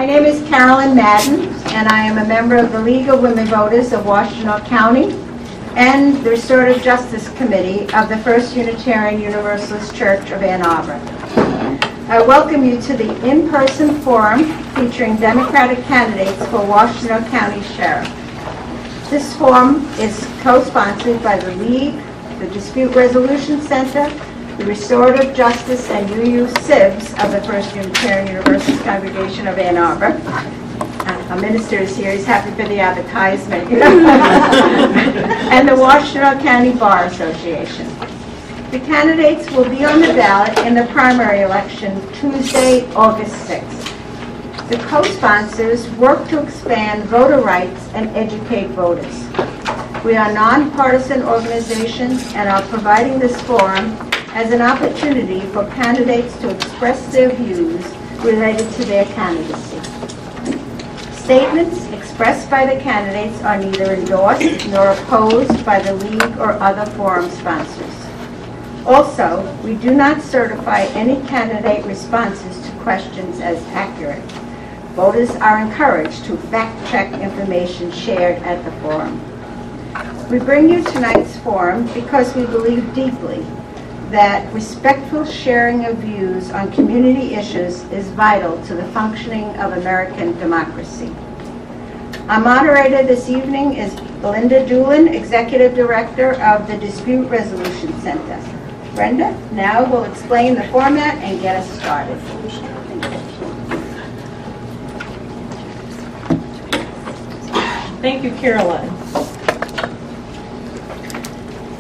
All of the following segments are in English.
My name is Carolyn Madden, and I am a member of the League of Women Voters of Washtenaw County and the Restorative Justice Committee of the First Unitarian Universalist Church of Ann Arbor. I welcome you to the in-person forum featuring Democratic candidates for Washtenaw County Sheriff. This forum is co-sponsored by the League, the Dispute Resolution Center, the Restorative Justice and UU-CIVs of the First Unitarian Universalist Congregation of Ann Arbor. A minister is here, he's happy for the advertisement. And the Washtenaw County Bar Association. The candidates will be on the ballot in the primary election Tuesday, August 6th. The co-sponsors work to expand voter rights and educate voters. We are a nonpartisan organization and are providing this forum as an opportunity for candidates to express their views related to their candidacy. Statements expressed by the candidates are neither endorsed nor opposed by the League or other forum sponsors. Also, we do not certify any candidate responses to questions as accurate. Voters are encouraged to fact-check information shared at the forum. We bring you tonight's forum because we believe deeply that respectful sharing of views on community issues is vital to the functioning of American democracy. Our moderator this evening is Belinda Doolin, Executive Director of the Dispute Resolution Center. Brenda now will explain the format and get us started. Thank you, Carolyn.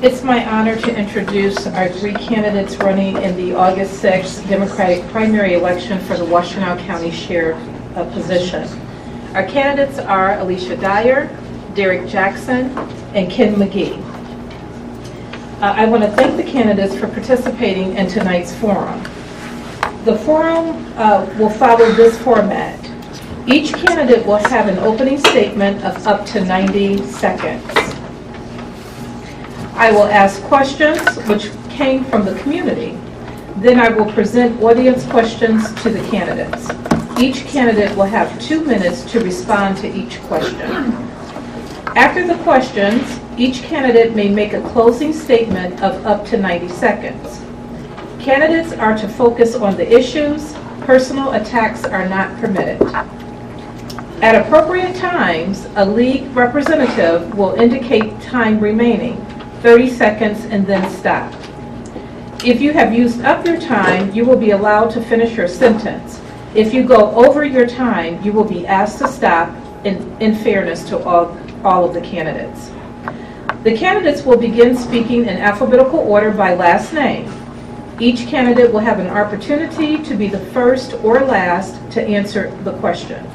It's my honor to introduce our three candidates running in the August 6th Democratic primary election for the Washtenaw County Sheriff position. Our candidates are Alicia Dyer, Derek Jackson, and Ken McGee. I want to thank the candidates for participating in tonight's forum. The forum will follow this format. Each candidate will have an opening statement of up to 90 seconds. I will ask questions which came from the community. Then I will present audience questions to the candidates. Each candidate will have 2 minutes to respond to each question. After the questions, each candidate may make a closing statement of up to 90 seconds. Candidates are to focus on the issues. Personal attacks are not permitted. At appropriate times, a league representative will indicate time remaining, 30 seconds, and then stop. If you have used up your time, you will be allowed to finish your sentence. If you go over your time, you will be asked to stop in fairness to all of the candidates. The candidates will begin speaking in alphabetical order by last name. Each candidate will have an opportunity to be the first or last to answer the question.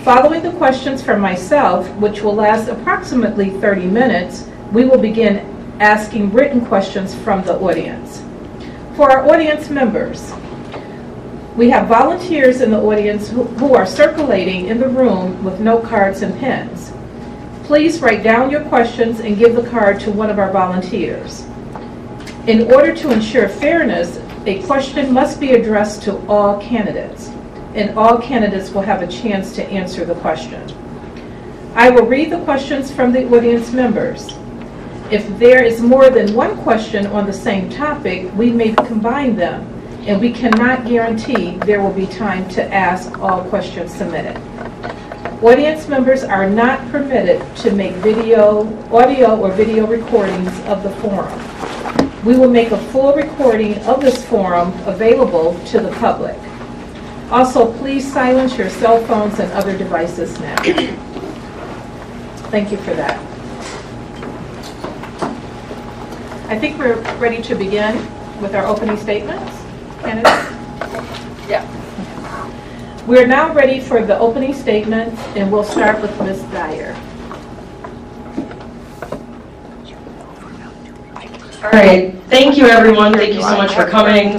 Following the questions from myself, which will last approximately 30 minutes, we will begin asking written questions from the audience. For our audience members, we have volunteers in the audience who are circulating in the room with note cards and pens. Please write down your questions and give the card to one of our volunteers. In order to ensure fairness, a question must be addressed to all candidates, and all candidates will have a chance to answer the question. I will read the questions from the audience members. If there is more than one question on the same topic, we may combine them, and we cannot guarantee there will be time to ask all questions submitted. Audience members are not permitted to make audio or video recordings of the forum. We will make a full recording of this forum available to the public. Also, please silence your cell phones and other devices now. Thank you for that. I think we're ready to begin with our opening statements. Candidates? Yeah. We're now ready for the opening statements, and we'll start with Ms. Dyer. All right. Thank you, everyone. Thank you so much for coming.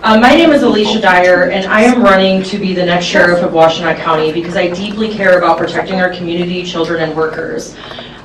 My name is Alicia Dyer, and I am running to be the next sheriff of Washtenaw County because I deeply care about protecting our community, children, and workers.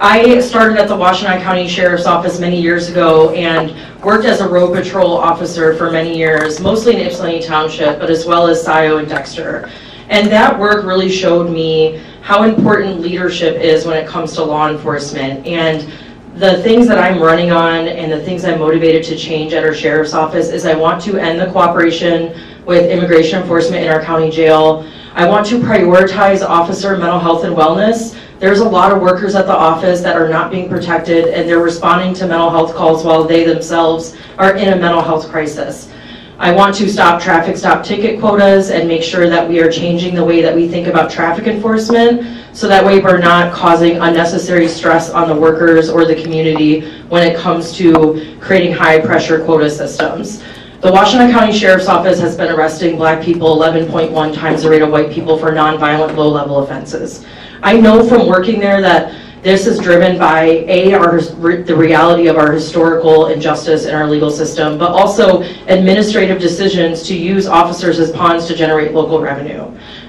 I started at the Washtenaw County Sheriff's Office many years ago and worked as a road patrol officer for many years, mostly in Ypsilanti Township, but as well as Scioto and Dexter. And that work really showed me how important leadership is when it comes to law enforcement. And the things that I'm running on and the things I'm motivated to change at our sheriff's office is I want to end the cooperation with immigration enforcement in our county jail. I want to prioritize officer mental health and wellness. There's a lot of workers at the office that are not being protected and they're responding to mental health calls while they themselves are in a mental health crisis. I want to stop traffic stop ticket quotas and make sure that we are changing the way that we think about traffic enforcement so that way we're not causing unnecessary stress on the workers or the community when it comes to creating high pressure quota systems. The Washtenaw County Sheriff's Office has been arresting black people 11.1 times the rate of white people for nonviolent low-level offenses. I know from working there that this is driven by the reality of our historical injustice in our legal system, but also administrative decisions to use officers as pawns to generate local revenue.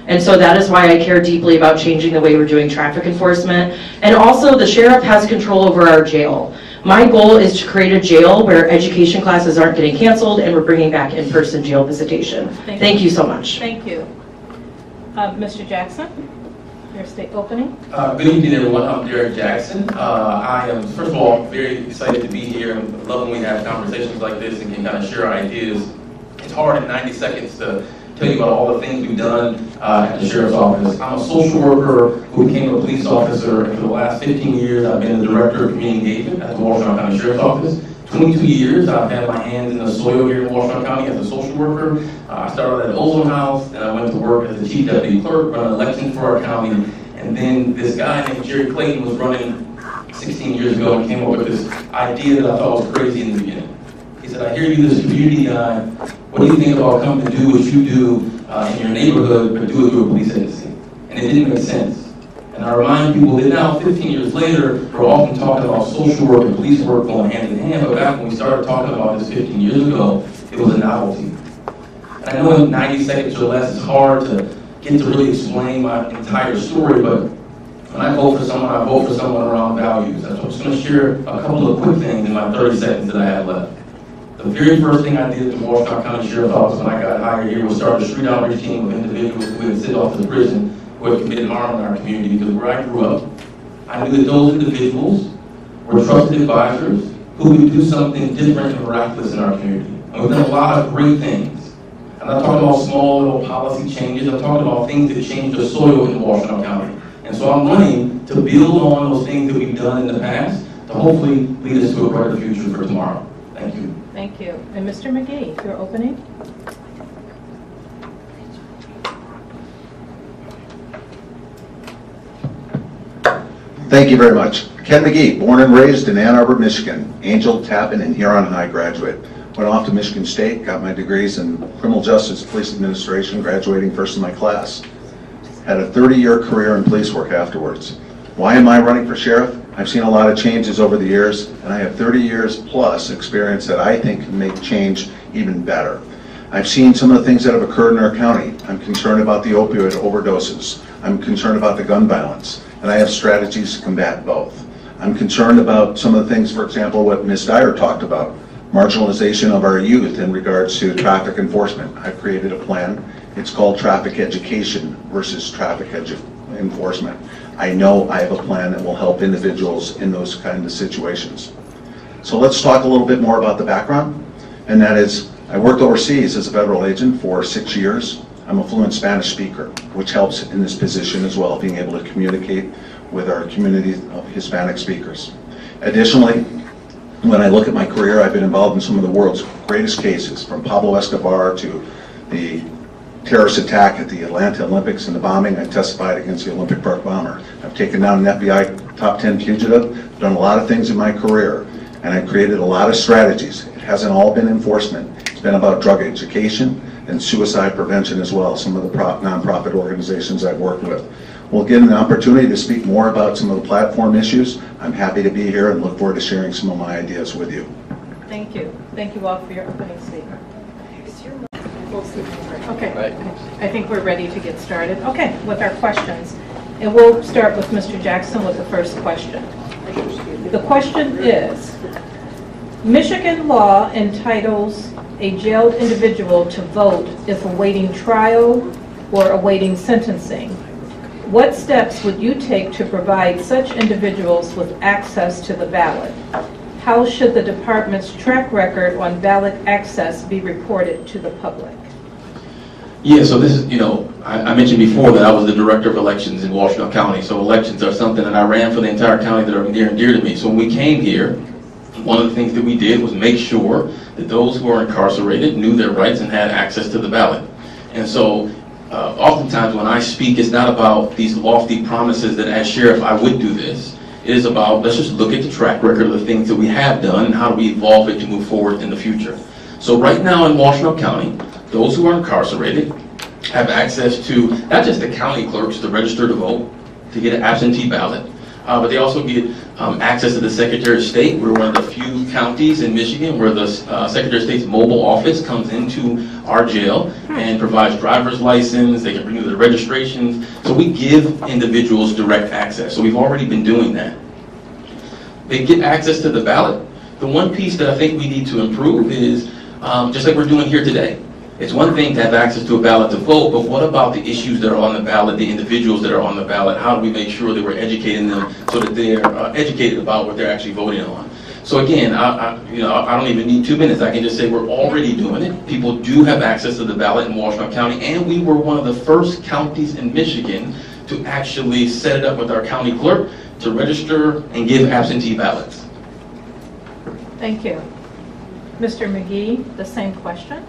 And so that is why I care deeply about changing the way we're doing traffic enforcement. And also the sheriff has control over our jail. My goal is to create a jail where education classes aren't getting canceled and we're bringing back in-person jail visitation. Thank you so much. Thank you. Mr. Jackson, your state opening. Good evening, everyone. I'm Derek Jackson. I am, first of all, very excited to be here. I love when we have conversations like this and can kind of share ideas. It's hard in 90 seconds to tell you about all the things we've done at the Sheriff's Office. I'm a social worker who became a police officer, and for the last 15 years I've been the Director of Community Engagement at the Washtenaw County Sheriff's Office. 22 years I've had my hands in the soil here in Washtenaw County as a social worker. I started at Ozone House, and I went to work as the Chief Deputy Clerk, running elections for our county, and then this guy named Jerry Clayton was running 16 years ago and came up with this idea that I thought was crazy in the beginning. He said, I hear you, this community guy, what do you think about coming to do what you do in your neighborhood, but do it through a police agency? And it didn't make sense. And I remind people that now, 15 years later, we're often talking about social work and police work going hand in hand, but back when we started talking about this 15 years ago, it was a novelty. And I know in 90 seconds or less, it's hard to get to really explain my entire story, but when I vote for someone, I vote for someone around values. So I'm just going to share a couple of quick things in my 30 seconds that I have left. The very first thing I did at the Washtenaw County Sheriff's Office when I got hired here was start a street outreach team of individuals who had sit off to prison who had committed harm in our community, because where I grew up, I knew that those individuals were trusted advisors who would do something different and miraculous in our community. And we've done a lot of great things. I'm not talking about small little policy changes, I'm talking about things that change the soil in Washtenaw County. And so I'm running to build on those things that we've done in the past to hopefully lead us to a brighter future for tomorrow. Thank you. Thank you. And Mr. McGee, your opening. Thank you very much. Ken McGee, born and raised in Ann Arbor, Michigan, Angel, Tappan, and Huron High graduate. Went off to Michigan State, got my degrees in criminal justice, police administration, graduating first in my class. Had a 30-year career in police work afterwards. Why am I running for sheriff? I've seen a lot of changes over the years, and I have 30 years plus experience that I think can make change even better. I've seen some of the things that have occurred in our county. I'm concerned about the opioid overdoses. I'm concerned about the gun violence, and I have strategies to combat both. I'm concerned about some of the things, for example, what Ms. Dyer talked about, marginalization of our youth in regards to traffic enforcement. I've created a plan. It's called traffic education versus traffic enforcement. I know I have a plan that will help individuals in those kinds of situations. So let's talk a little bit more about the background, and that is, I worked overseas as a federal agent for 6 years. I'm a fluent Spanish speaker, which helps in this position as well, being able to communicate with our community of Hispanic speakers. Additionally, when I look at my career, I've been involved in some of the world's greatest cases, from Pablo Escobar to the terrorist attack at the Atlanta Olympics and the bombing. I testified against the Olympic Park bomber. I've taken down an FBI top 10 fugitive, done a lot of things in my career, and I created a lot of strategies. It hasn't all been enforcement. It's been about drug education and suicide prevention as well, some of the nonprofit organizations I've worked with. We'll get an opportunity to speak more about some of the platform issues. I'm happy to be here and look forward to sharing some of my ideas with you. Thank you. Thank you all for your opening statement. Okay, right. I think we're ready to get started. Okay, with our questions. And we'll start with Mr. Jackson with the first question. The question is, Michigan law entitles a jailed individual to vote if awaiting trial, or awaiting sentencing. What steps would you take to provide such individuals with access to the ballot? How should the department's track record on ballot access be reported to the public? Yeah, so this is, I mentioned before that I was the director of elections in Washtenaw County, so elections are something that I ran for the entire county that are near and dear to me. So when we came here, one of the things that we did was make sure that those who are incarcerated knew their rights and had access to the ballot. And so oftentimes when I speak, it's not about these lofty promises that as sheriff I would do this. It is about, let's just look at the track record of the things that we have done and how do we evolve it to move forward in the future. So right now in Washtenaw County, those who are incarcerated have access to not just the county clerks to register to vote, to get an absentee ballot, but they also get access to the Secretary of State. We're one of the few counties in Michigan where the Secretary of State's mobile office comes into our jail and provides driver's license, they can renew their registrations. So we give individuals direct access. So we've already been doing that. They get access to the ballot. The one piece that I think we need to improve is, just like we're doing here today, it's one thing to have access to a ballot to vote, but what about the issues that are on the ballot, the individuals that are on the ballot? How do we make sure that we're educating them so that they're educated about what they're actually voting on? So again, I don't even need 2 minutes. I can just say we're already doing it. People do have access to the ballot in Washtenaw County, and we were one of the first counties in Michigan to actually set it up with our county clerk to register and give absentee ballots. Thank you. Mr. McGee, the same question.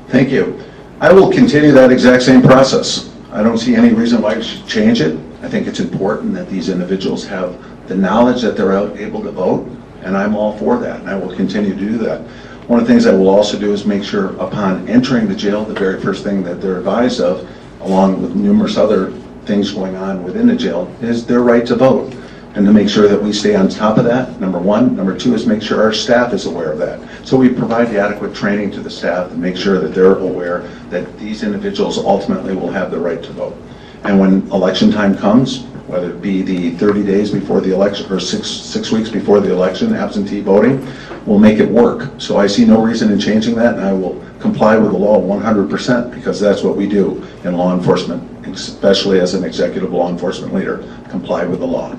Thank you. I will continue that exact same process. I don't see any reason why we should change it. I think it's important that these individuals have the knowledge that they're able to vote, and I'm all for that, and I will continue to do that. One of the things I will also do is make sure upon entering the jail, the very first thing that they're advised of, along with numerous other things going on within the jail, is their right to vote. And to make sure that we stay on top of that, number one. Number two is make sure our staff is aware of that. So we provide the adequate training to the staff and make sure that they're aware that these individuals ultimately will have the right to vote. And when election time comes, whether it be the 30 days before the election or six weeks before the election, absentee voting, we'll make it work. So I see no reason in changing that, and I will comply with the law 100% because that's what we do in law enforcement, especially as an executive law enforcement leader, comply with the law.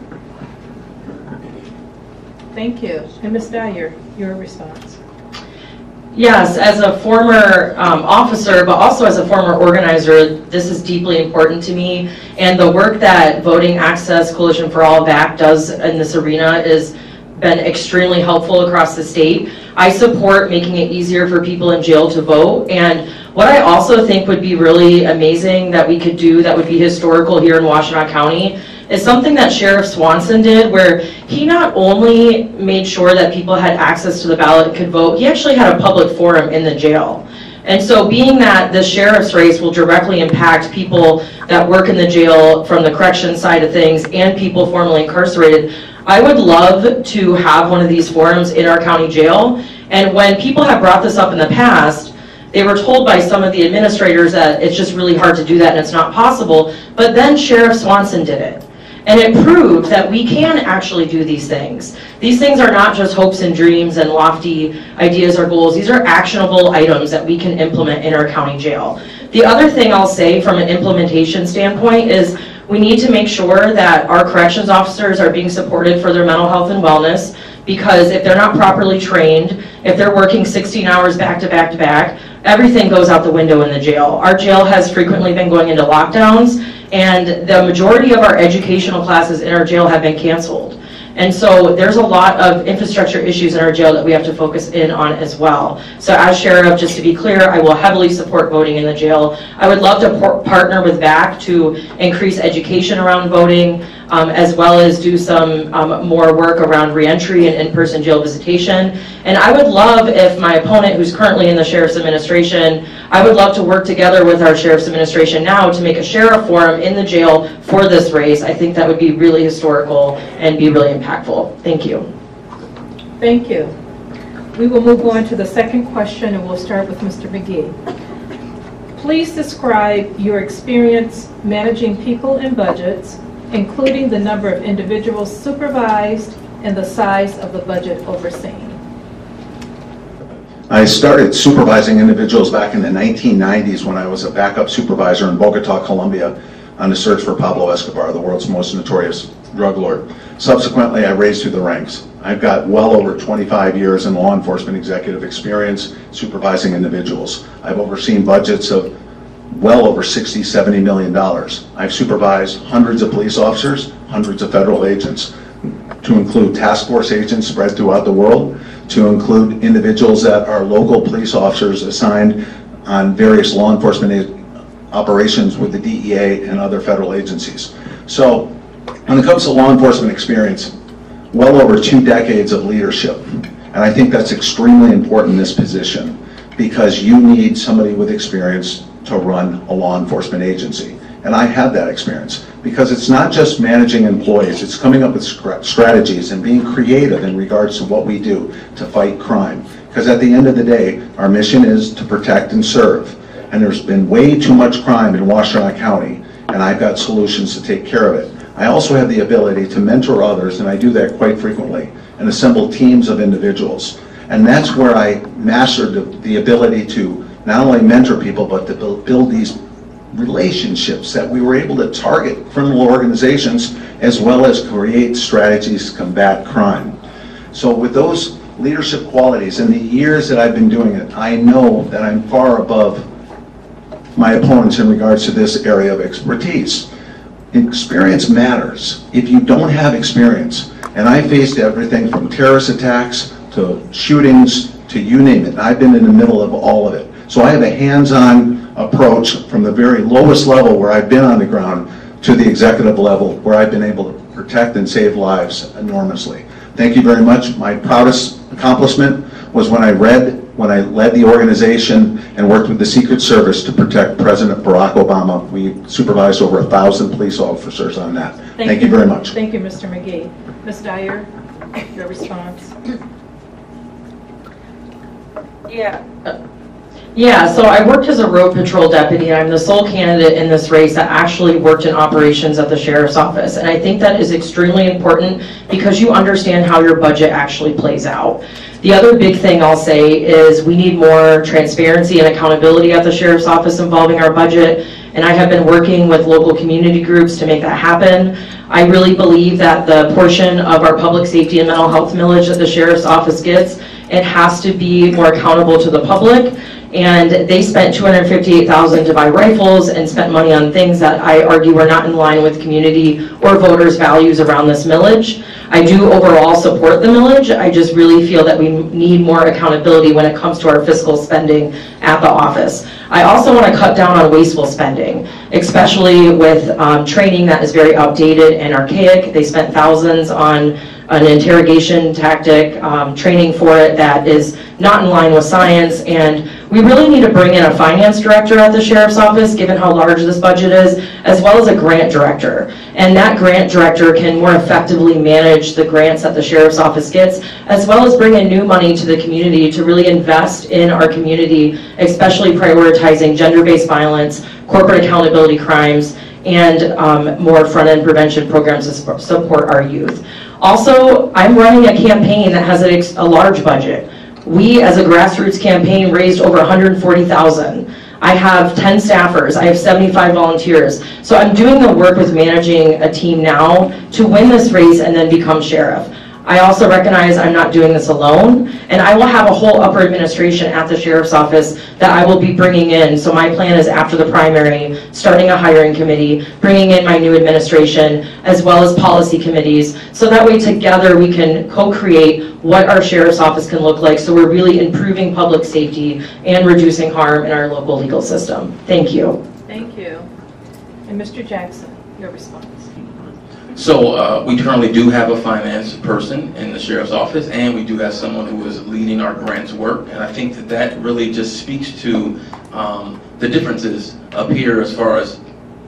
Thank you. And Ms. Dyer, your response. Yes, as a former officer, but also as a former organizer, this is deeply important to me. And the work that Voting Access Coalition for All VAC does in this arena has been extremely helpful across the state. I support making it easier for people in jail to vote. And what I also think would be really amazing that we could do that would be historical here in Washtenaw County is something that Sheriff Swanson did, where he not only made sure that people had access to the ballot and could vote, he actually had a public forum in the jail. And so being that the sheriff's race will directly impact people that work in the jail from the correction side of things and people formerly incarcerated, I would love to have one of these forums in our county jail. And when people have brought this up in the past, they were told by some of the administrators that it's just really hard to do that and it's not possible, but then Sheriff Swanson did it. And it proved that we can actually do these things. These things are not just hopes and dreams and lofty ideas or goals. These are actionable items that we can implement in our county jail. The other thing I'll say from an implementation standpoint is we need to make sure that our corrections officers are being supported for their mental health and wellness, because if they're not properly trained, if they're working 16 hours back to back to back, everything goes out the window in the jail. Our jail has frequently been going into lockdowns, and the majority of our educational classes in our jail have been canceled. And so there's a lot of infrastructure issues in our jail that we have to focus in on as well. So as sheriff, just to be clear, I will heavily support voting in the jail. I would love to partner with VAC to increase education around voting, as well as do some more work around reentry and in-person jail visitation. And I would love if my opponent, who's currently in the sheriff's administration, I would love to work together with our sheriff's administration now to make a sheriff forum in the jail for this race. I think that would be really historical and be really impactful. Thank you. Thank you. We will move on to the second question, and we'll start with Mr. McGee. Please describe your experience managing people and budgets, including the number of individuals supervised and the size of the budget overseen. I started supervising individuals back in the 1990s when I was a backup supervisor in Bogota, Colombia, on the search for Pablo Escobar, the world's most notorious drug lord. Subsequently, I raised through the ranks. I've got well over 25 years in law enforcement executive experience supervising individuals. I've overseen budgets of well over $60, $70 million. I've supervised hundreds of police officers, hundreds of federal agents, to include task force agents spread throughout the world, to include individuals that are local police officers assigned on various law enforcement operations with the DEA and other federal agencies. So when it comes to law enforcement experience, well over 2 decades of leadership. And I think that's extremely important in this position because you need somebody with experience to run a law enforcement agency. And I had that experience because it's not just managing employees, it's coming up with strategies and being creative in regards to what we do to fight crime. Because at the end of the day, our mission is to protect and serve. And there's been way too much crime in Washtenaw County, and I've got solutions to take care of it. I also have the ability to mentor others, and I do that quite frequently, and assemble teams of individuals. And that's where I mastered the ability to not only mentor people, but to build these relationships that we were able to target criminal organizations as well as create strategies to combat crime. So with those leadership qualities, in the years that I've been doing it, I know that I'm far above my opponents in regards to this area of expertise. Experience matters. If you don't have experience, and I faced everything from terrorist attacks to shootings to you name it, I've been in the middle of all of it. So I have a hands-on approach from the very lowest level where I've been on the ground to the executive level where I've been able to protect and save lives enormously. Thank you very much. My proudest accomplishment was when I led the organization and worked with the Secret Service to protect President Barack Obama. We supervised over 1,000 police officers on that. Thank you very much. Thank you, Mr. McGee. Ms. Dyer, your response. Yeah, so I worked as a road patrol deputy, and I'm the sole candidate in this race that actually worked in operations at the sheriff's office. And I think that is extremely important because you understand how your budget actually plays out. The other big thing I'll say is we need more transparency and accountability at the sheriff's office involving our budget, and I have been working with local community groups to make that happen. I really believe that the portion of our public safety and mental health millage that the sheriff's office gets, it has to be more accountable to the public. And they spent $258,000 to buy rifles and spent money on things that I argue are not in line with community or voters' values around this millage. I do overall support the millage. I just really feel that we need more accountability when it comes to our fiscal spending at the office. I also want to cut down on wasteful spending, especially with training that is very outdated and archaic. They spent thousands on an interrogation tactic, training for it that is not in line with science, and we really need to bring in a finance director at the sheriff's office, given how large this budget is, as well as a grant director. And that grant director can more effectively manage the grants that the sheriff's office gets, as well as bring in new money to the community to really invest in our community, especially prioritizing gender-based violence, corporate accountability crimes, and more front-end prevention programs to support our youth. Also, I'm running a campaign that has a large budget. We, as a grassroots campaign, raised over $140,000. I have 10 staffers, I have 75 volunteers. So I'm doing the work with managing a team now to win this race and then become sheriff. I also recognize I'm not doing this alone, and I will have a whole upper administration at the sheriff's office that I will be bringing in. So my plan is after the primary, starting a hiring committee, bringing in my new administration, as well as policy committees, so that way together we can co-create what our sheriff's office can look like, so we're really improving public safety and reducing harm in our local legal system. Thank you. Thank you. And Mr. Jackson, your response. So we currently do have a finance person in the sheriff's office, and we do have someone who is leading our grants work, and I think that that really just speaks to the differences up here as far as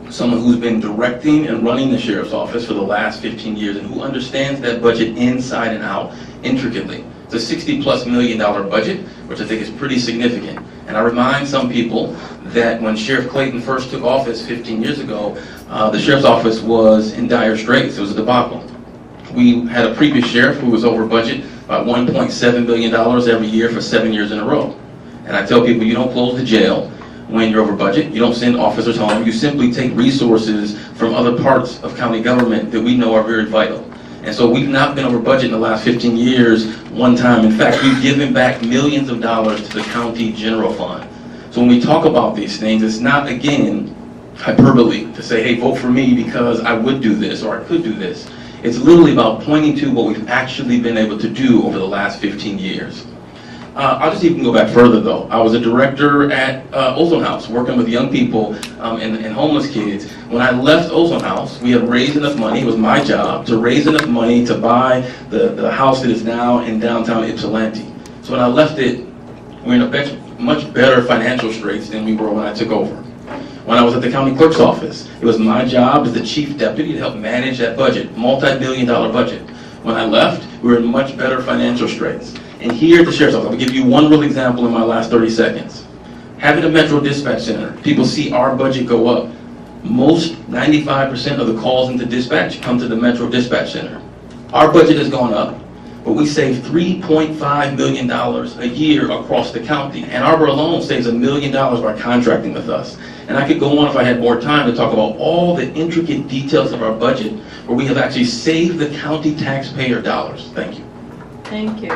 someone who's been directing and running the sheriff's office for the last 15 years and who understands that budget inside and out intricately. It's a $60+ million budget, which I think is pretty significant. And I remind some people that when Sheriff Clayton first took office 15 years ago, the sheriff's office was in dire straits. It was a debacle. We had a previous sheriff who was over budget by $1.7 billion every year for 7 years in a row. And I tell people, you don't close the jail when you're over budget. You don't send officers home. You simply take resources from other parts of county government that we know are very vital. And so we've not been over budget in the last 15 years one time. In fact, we've given back millions of dollars to the county general fund. So when we talk about these things, it's not, again, hyperbole to say, hey, vote for me because I would do this or I could do this. It's literally about pointing to what we've actually been able to do over the last 15 years. I'll just even go back further though. I was a director at Ozone House, working with young people and homeless kids. When I left Ozone House, we had raised enough money, it was my job, to raise enough money to buy the house that is now in downtown Ypsilanti. So when I left it, we were in a much better financial straits than we were when I took over. When I was at the county clerk's office, it was my job as the chief deputy to help manage that budget, multi-million-dollar budget. When I left, we were in much better financial straits. And here at the Sheriff's Office, I'll give you one real example in my last 30 seconds. Having a Metro Dispatch Center, people see our budget go up. Most, 95% of the calls into dispatch come to the Metro Dispatch Center. Our budget has gone up, but we save $3.5 million a year across the county. And Arbor alone saves $1 million by contracting with us. And I could go on if I had more time to talk about all the intricate details of our budget where we have actually saved the county taxpayer dollars. Thank you. Thank you.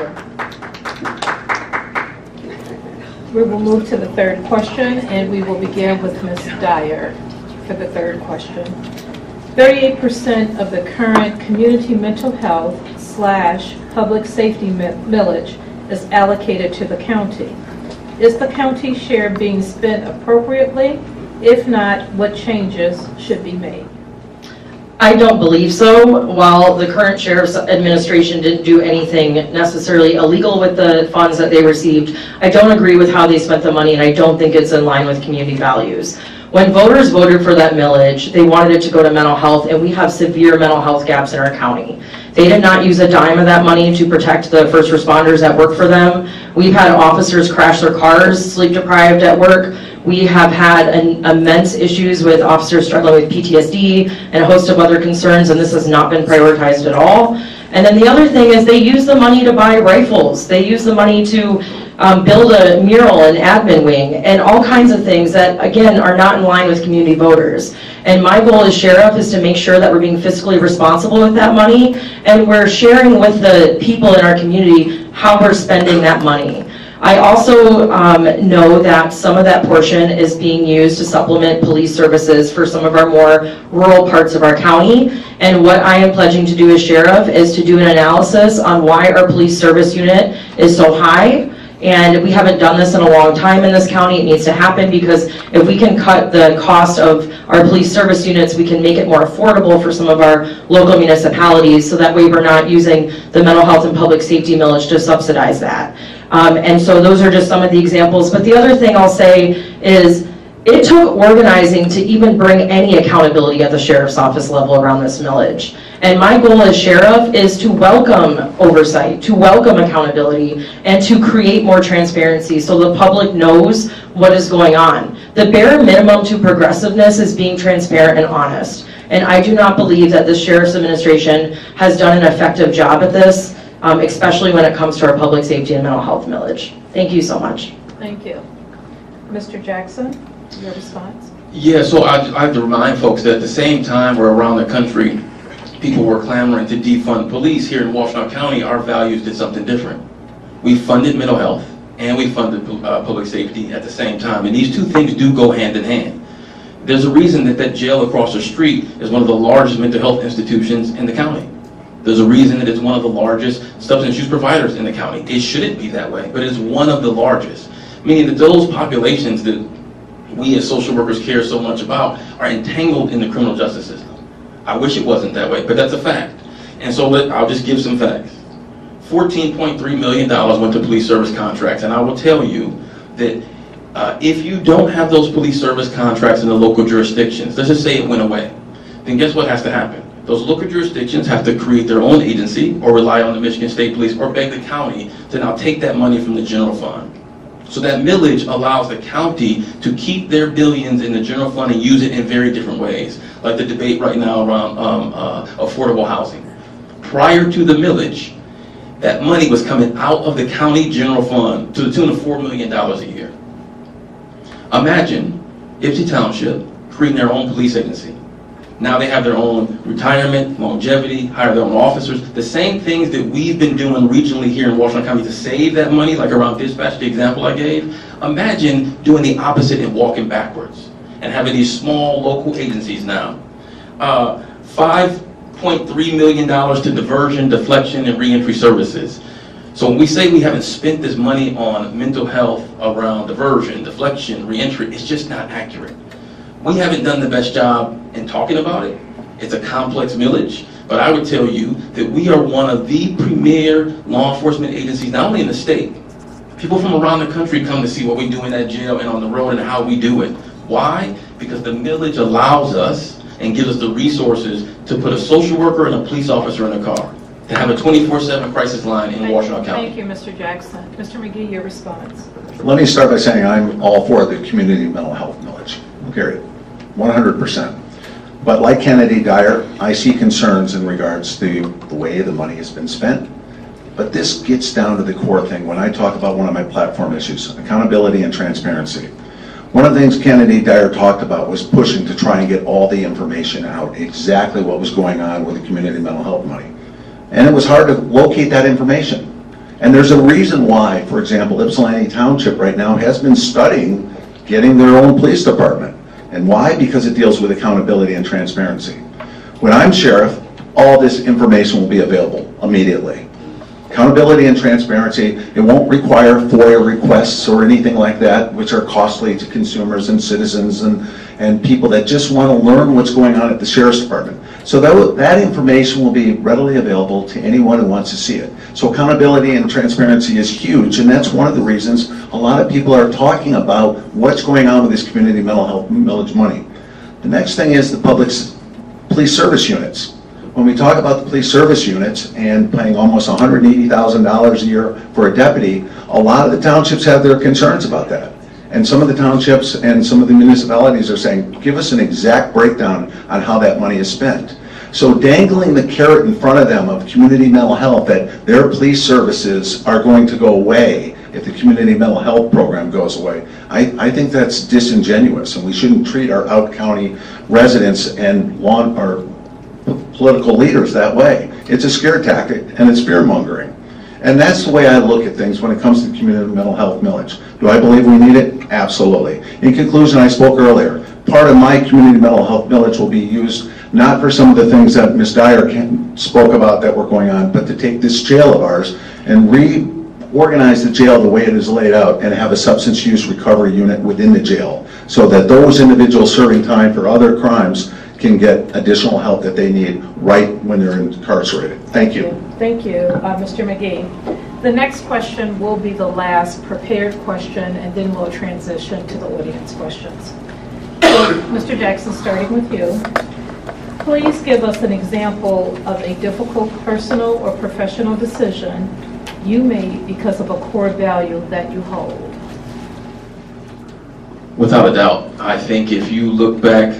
We will move to the third question, and we will begin with Ms. Dyer for the third question. 38% of the current community mental health / public safety millage is allocated to the county. Is the county share being spent appropriately? If not, what changes should be made? I don't believe so. While the current sheriff's administration didn't do anything necessarily illegal with the funds that they received, I don't agree with how they spent the money, and I don't think it's in line with community values. When voters voted for that millage, they wanted it to go to mental health, and we have severe mental health gaps in our county. They did not use a dime of that money to protect the first responders that work for them. We've had officers crash their cars, sleep deprived at work. We have had immense issues with officers struggling with PTSD and a host of other concerns, and this has not been prioritized at all. And then the other thing is they use the money to buy rifles. They use the money to build a mural, an admin wing, and all kinds of things that, again, are not in line with community voters. And my goal as sheriff is to make sure that we're being fiscally responsible with that money, and we're sharing with the people in our community how we're spending that money. I also know that some of that portion is being used to supplement police services for some of our more rural parts of our county. And what I am pledging to do as sheriff is to do an analysis on why our police service unit is so high. And we haven't done this in a long time in this county. It needs to happen because if we can cut the cost of our police service units, we can make it more affordable for some of our local municipalities, so that way we're not using the mental health and public safety millage to subsidize that. And so those are just some of the examples. But the other thing I'll say is it took organizing to even bring any accountability at the sheriff's office level around this millage. And my goal as sheriff is to welcome oversight, to welcome accountability, and to create more transparency so the public knows what is going on. The bare minimum to progressiveness is being transparent and honest. And I do not believe that the sheriff's administration has done an effective job at this, especially when it comes to our public safety and mental health millage. Thank you so much. Thank you. Mr. Jackson, your response? Yeah, so I have to remind folks that at the same time where around the country people were clamoring to defund police, here in Washtenaw County, our values did something different. We funded mental health and we funded public safety at the same time. And these two things do go hand in hand. There's a reason that that jail across the street is one of the largest mental health institutions in the county. There's a reason that it's one of the largest substance use providers in the county. It shouldn't be that way, but it's one of the largest. Meaning that those populations that we as social workers care so much about are entangled in the criminal justice system. I wish it wasn't that way, but that's a fact. And so I'll just give some facts. $14.3 million went to police service contracts, and I will tell you that if you don't have those police service contracts in the local jurisdictions, let's just say it went away, then guess what has to happen? Those local jurisdictions have to create their own agency or rely on the Michigan State Police or beg the county to now take that money from the general fund. So that millage allows the county to keep their billions in the general fund and use it in very different ways, like the debate right now around affordable housing. prior to the millage, that money was coming out of the county general fund to the tune of $4 million a year. Imagine Ypsi Township creating their own police agency. Now they have their own retirement, longevity, hire their own officers. The same things that we've been doing regionally here in Washtenaw County to save that money, like around dispatch, the example I gave. Imagine doing the opposite and walking backwards and having these small local agencies now. $5.3 million to diversion, deflection, and reentry services. So when we say we haven't spent this money on mental health around diversion, deflection, reentry, it's just not accurate. We haven't done the best job in talking about it. It's a complex millage, but I would tell you that we are one of the premier law enforcement agencies, not only in the state. People from around the country come to see what we do in that jail and on the road and how we do it. Why? Because the millage allows us and gives us the resources to put a social worker and a police officer in a car, to have a 24/7 crisis line in Washtenaw County. Thank you, Mr. Jackson. Mr. McGee, your response. Let me start by saying I'm all for the community mental health millage, period, 100%. But like Kennedy Dyer, I see concerns in regards to the way the money has been spent. But this gets down to the core thing when I talk about one of my platform issues, accountability and transparency. One of the things Kennedy Dyer talked about was pushing to try and get all the information out, exactly what was going on with the community mental health money. And it was hard to locate that information. And there's a reason why, for example, Ypsilanti Township right now has been studying getting their own police department. And why? Because it deals with accountability and transparency. When I'm sheriff, all this information will be available immediately. Accountability and transparency, it won't require FOIA requests or anything like that, which are costly to consumers and citizens and people that just want to learn what's going on at the Sheriff's Department. So that information will be readily available to anyone who wants to see it. So accountability and transparency is huge, and that's one of the reasons a lot of people are talking about what's going on with this community mental health millage money. The next thing is the public police service units. When we talk about the police service units and paying almost $180,000 a year for a deputy, a lot of the townships have their concerns about that. And some of the townships and some of the municipalities are saying, give us an exact breakdown on how that money is spent. So dangling the carrot in front of them of community mental health, that their police services are going to go away if the community mental health program goes away, I think that's disingenuous, and we shouldn't treat our out-county residents and political leaders that way. It's a scare tactic and it's fear mongering. And that's the way I look at things when it comes to community mental health millage. Do I believe we need it? Absolutely. In conclusion, I spoke earlier, part of my community mental health millage will be used not for some of the things that Ms. Dyer spoke about that were going on, but to take this jail of ours and reorganize the jail the way it is laid out and have a substance use recovery unit within the jail so that those individuals serving time for other crimes can get additional help that they need right when they're incarcerated. Thank you. Thank you, Mr. McGee. The next question will be the last prepared question, and then we'll transition to the audience questions. So, Mr. Jackson, starting with you, please give us an example of a difficult personal or professional decision you made because of a core value that you hold. Without a doubt, I think if you look back,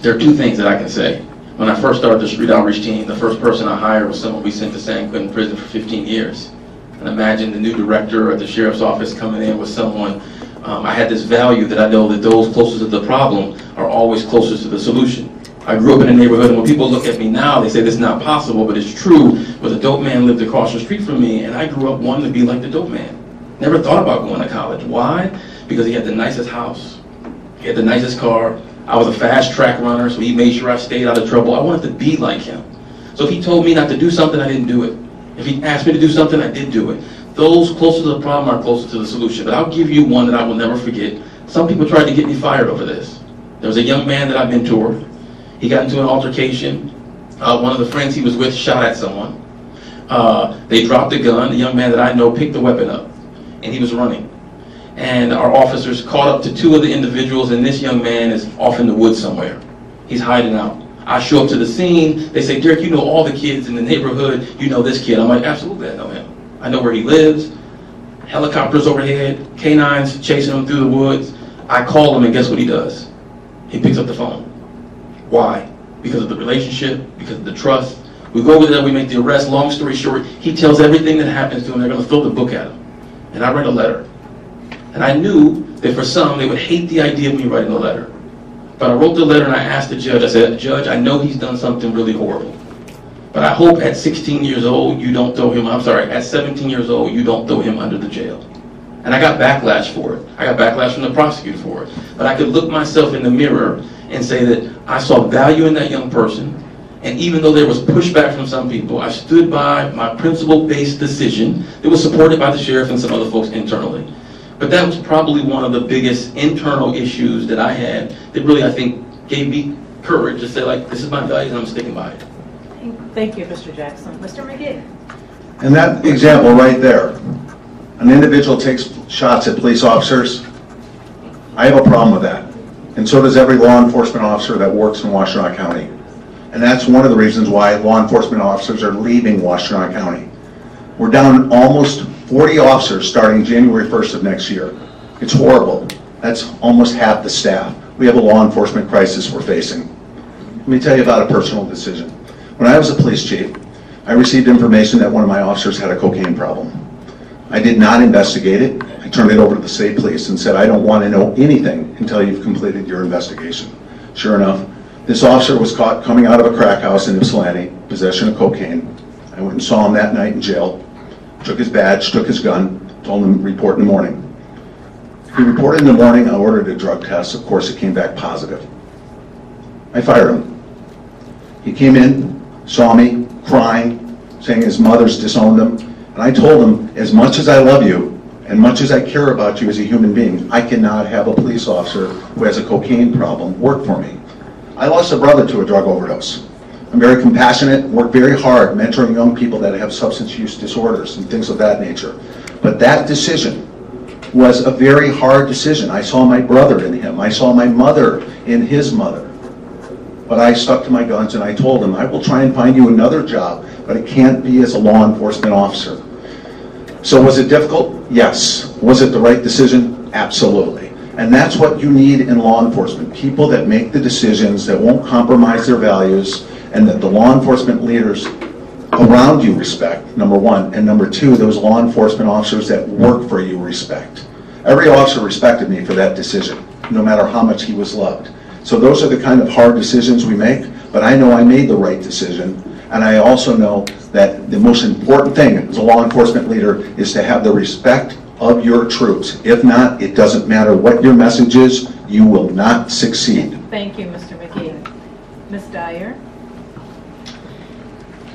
there are two things that I can say. When I first started the street outreach team, the first person I hired was someone we sent to San Quentin prison for 15 years. And imagine the new director at the sheriff's office coming in with someone. I had this value that I know that those closest to the problem are always closest to the solution. I grew up in a neighborhood, and when people look at me now, they say this is not possible, but it's true. But the dope man lived across the street from me, and I grew up wanting to be like the dope man. Never thought about going to college. Why? Because he had the nicest house. He had the nicest car. I was a fast track runner, so he made sure I stayed out of trouble. I wanted to be like him. So if he told me not to do something, I didn't do it. If he asked me to do something, I did do it. Those closer to the problem are closer to the solution. But I'll give you one that I will never forget. Some people tried to get me fired over this. There was a young man that I mentored. He got into an altercation. One of the friends he was with shot at someone. They dropped the gun. The young man that I know picked the weapon up, and he was running. And our officers caught up to two of the individuals, and this young man is off in the woods somewhere. He's hiding out. I show up to the scene. They say, Derek, you know all the kids in the neighborhood. You know this kid. I'm like, absolutely, I know him. I know where he lives. Helicopters overhead, canines chasing him through the woods. I call him, and guess what he does? He picks up the phone. Why? Because of the relationship, because of the trust. We go over there, we make the arrest. Long story short, he tells everything that happens to him. They're going to throw the book at him. And I write a letter. And I knew that for some, they would hate the idea of me writing a letter. But I wrote the letter and I asked the judge, I said, Judge, I know he's done something really horrible. But I hope at 16 years old, you don't throw him, at 17 years old, you don't throw him under the jail. And I got backlash for it. I got backlash from the prosecutor for it. But I could look myself in the mirror and say that I saw value in that young person. And even though there was pushback from some people, I stood by my principle-based decision that was supported by the sheriff and some other folks internally. But that was probably one of the biggest internal issues that I had that really, I think, gave me courage to say, like, this is my values and I'm sticking by it. Thank you, Mr. Jackson. Mr. McGee. And that example right there, an individual takes shots at police officers. I have a problem with that. And so does every law enforcement officer that works in Washtenaw County. And that's one of the reasons why law enforcement officers are leaving Washtenaw County. We're down almost 40 officers starting January 1st of next year. It's horrible. That's almost half the staff. We have a law enforcement crisis we're facing. Let me tell you about a personal decision. When I was a police chief, I received information that one of my officers had a cocaine problem. I did not investigate it. I turned it over to the state police and said, I don't want to know anything until you've completed your investigation. Sure enough, this officer was caught coming out of a crack house in Ypsilanti, possession of cocaine. I went and saw him that night in jail, took his badge, took his gun, told him to report in the morning. He reported in the morning. I ordered a drug test. Of course, it came back positive. I fired him. He came in, saw me crying, saying his mother's disowned him. And I told him, as much as I love you, and much as I care about you as a human being, I cannot have a police officer who has a cocaine problem work for me. I lost a brother to a drug overdose. I'm very compassionate, work very hard mentoring young people that have substance use disorders and things of that nature. But that decision was a very hard decision. I saw my brother in him. I saw my mother in his mother. But I stuck to my guns and I told him, I will try and find you another job, but it can't be as a law enforcement officer. So was it difficult? Yes. Was it the right decision? Absolutely. And that's what you need in law enforcement. People that make the decisions, that won't compromise their values, and that the law enforcement leaders around you respect, number one. And number two, those law enforcement officers that work for you respect. Every officer respected me for that decision, no matter how much he was loved. So those are the kind of hard decisions we make, but I know I made the right decision. And I also know that the most important thing as a law enforcement leader is to have the respect of your troops. If not, it doesn't matter what your message is, you will not succeed. Thank you, Mr. McGee. Ms. Dyer?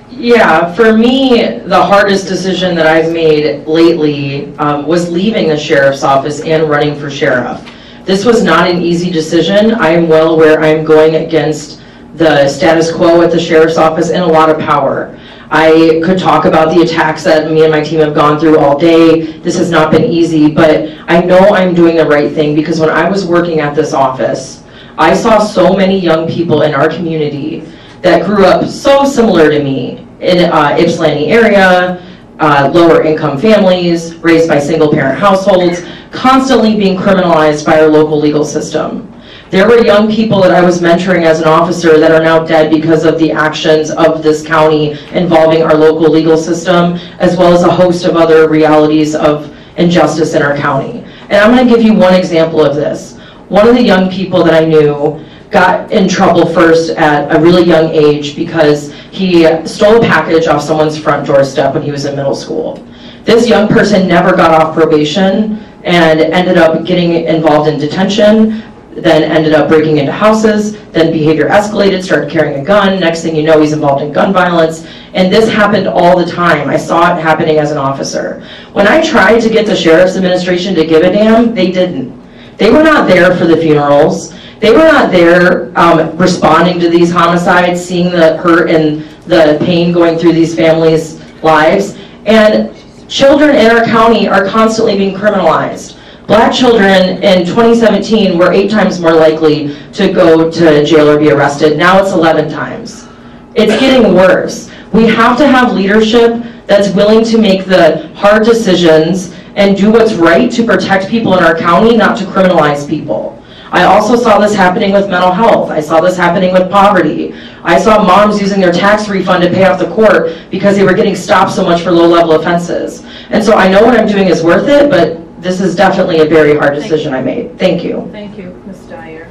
Yeah, for me, the hardest decision that I've made lately was leaving the sheriff's office and running for sheriff. This was not an easy decision. I am well aware I'm going against the status quo at the sheriff's office and a lot of power. I could talk about the attacks that me and my team have gone through all day. This has not been easy, but I know I'm doing the right thing because when I was working at this office, I saw so many young people in our community that grew up so similar to me in Ypsilanti area, lower income families, raised by single parent households, constantly being criminalized by our local legal system. There were young people that I was mentoring as an officer that are now dead because of the actions of this county involving our local legal system, as well as a host of other realities of injustice in our county. And I'm going to give you one example of this. One of the young people that I knew got in trouble first at a really young age because he stole a package off someone's front doorstep when he was in middle school. This young person never got off probation and ended up getting involved in detention, then ended up breaking into houses, then behavior escalated, started carrying a gun. Next thing you know, he's involved in gun violence. And this happened all the time. I saw it happening as an officer. When I tried to get the sheriff's administration to give a damn, they didn't. They were not there for the funerals. They were not there responding to these homicides, seeing the hurt and the pain going through these families' lives. And children in our county are constantly being criminalized. Black children in 2017 were 8 times more likely to go to jail or be arrested. Now it's 11 times. It's getting worse. We have to have leadership that's willing to make the hard decisions and do what's right to protect people in our county, not to criminalize people. I also saw this happening with mental health. I saw this happening with poverty. I saw moms using their tax refund to pay off the court because they were getting stopped so much for low-level offenses. And so I know what I'm doing is worth it, but this is definitely a very hard decision I made. Thank you. Thank you, Ms. Dyer.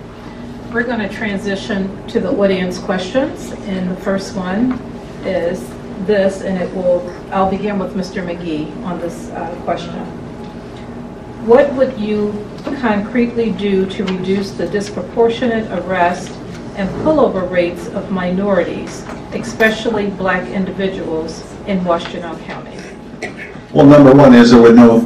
We're going to transition to the audience questions, and the first one is this, and I'll begin with Mr. McGee on this question. What would you concretely do to reduce the disproportionate arrest and pullover rates of minorities, especially black individuals, in Washtenaw County? Well, number one is there would no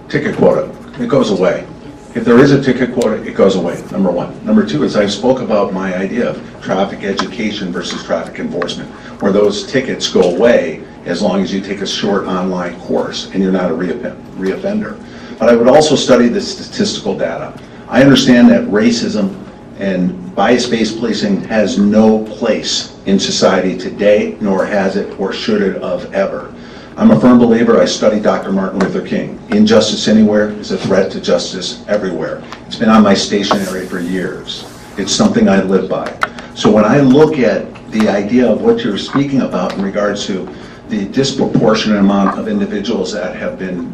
ticket quota. It goes away. If there is a ticket quota, it goes away, number one. Number two is I spoke about my idea of traffic education versus traffic enforcement, where those tickets go away as long as you take a short online course and you're not a reoffender. But I would also study the statistical data. I understand that racism and bias-based policing has no place in society today, nor has it or should it have ever. I'm a firm believer. I studied Dr. Martin Luther King. Injustice anywhere is a threat to justice everywhere. It's been on my stationery for years. It's something I live by. So when I look at the idea of what you're speaking about in regards to the disproportionate amount of individuals that have been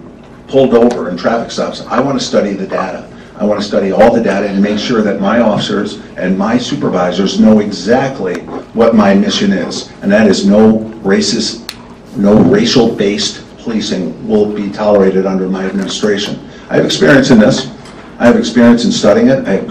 pulled over in traffic stops, I want to study the data. I want to study all the data and make sure that my officers and my supervisors know exactly what my mission is. And that is no racial-based policing will be tolerated under my administration. I have experience in this. I have experience in studying it. I have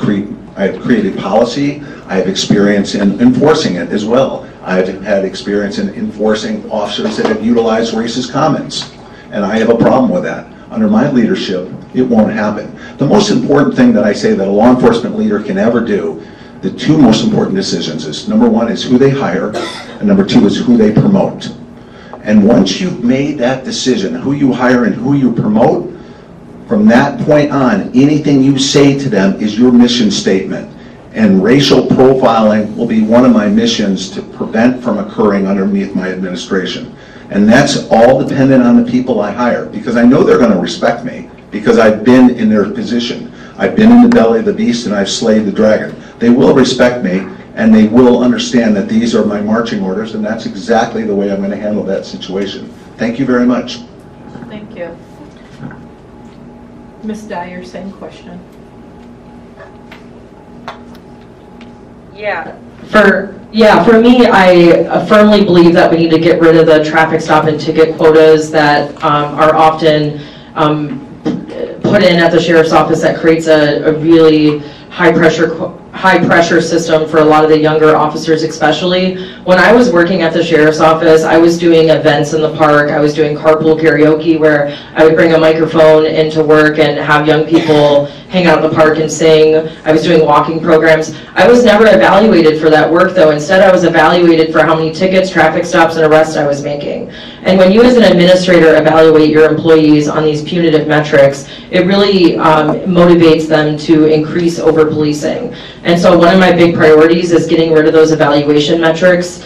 created policy. I have experience in enforcing it as well. I've had experience in enforcing officers that have utilized racist comments. And I have a problem with that. Under my leadership, it won't happen. The most important thing that I say that a law enforcement leader can ever do, the two most important decisions is, number one is who they hire, and number two is who they promote. And once you've made that decision, who you hire and who you promote, from that point on, anything you say to them is your mission statement. And racial profiling will be one of my missions to prevent from occurring underneath my administration. And that's all dependent on the people I hire, because I know they're going to respect me, because I've been in their position. I've been in the belly of the beast and I've slayed the dragon. They will respect me, and they will understand that these are my marching orders, and that's exactly the way I'm going to handle that situation. Thank you very much. Thank you. Ms. Dyer, same question. For me, I firmly believe that we need to get rid of the traffic stop and ticket quotas that are often put in at the sheriff's office that creates a really high pressure system for a lot of the younger officers especially. When I was working at the sheriff's office, I was doing events in the park. I was doing carpool karaoke where I would bring a microphone into work and have young people hang out in the park and sing. I was doing walking programs. I was never evaluated for that work though. Instead, I was evaluated for how many tickets, traffic stops, and arrests I was making. And when you as an administrator evaluate your employees on these punitive metrics, it really motivates them to increase over policing. And so one of my big priorities is getting rid of those evaluation metrics,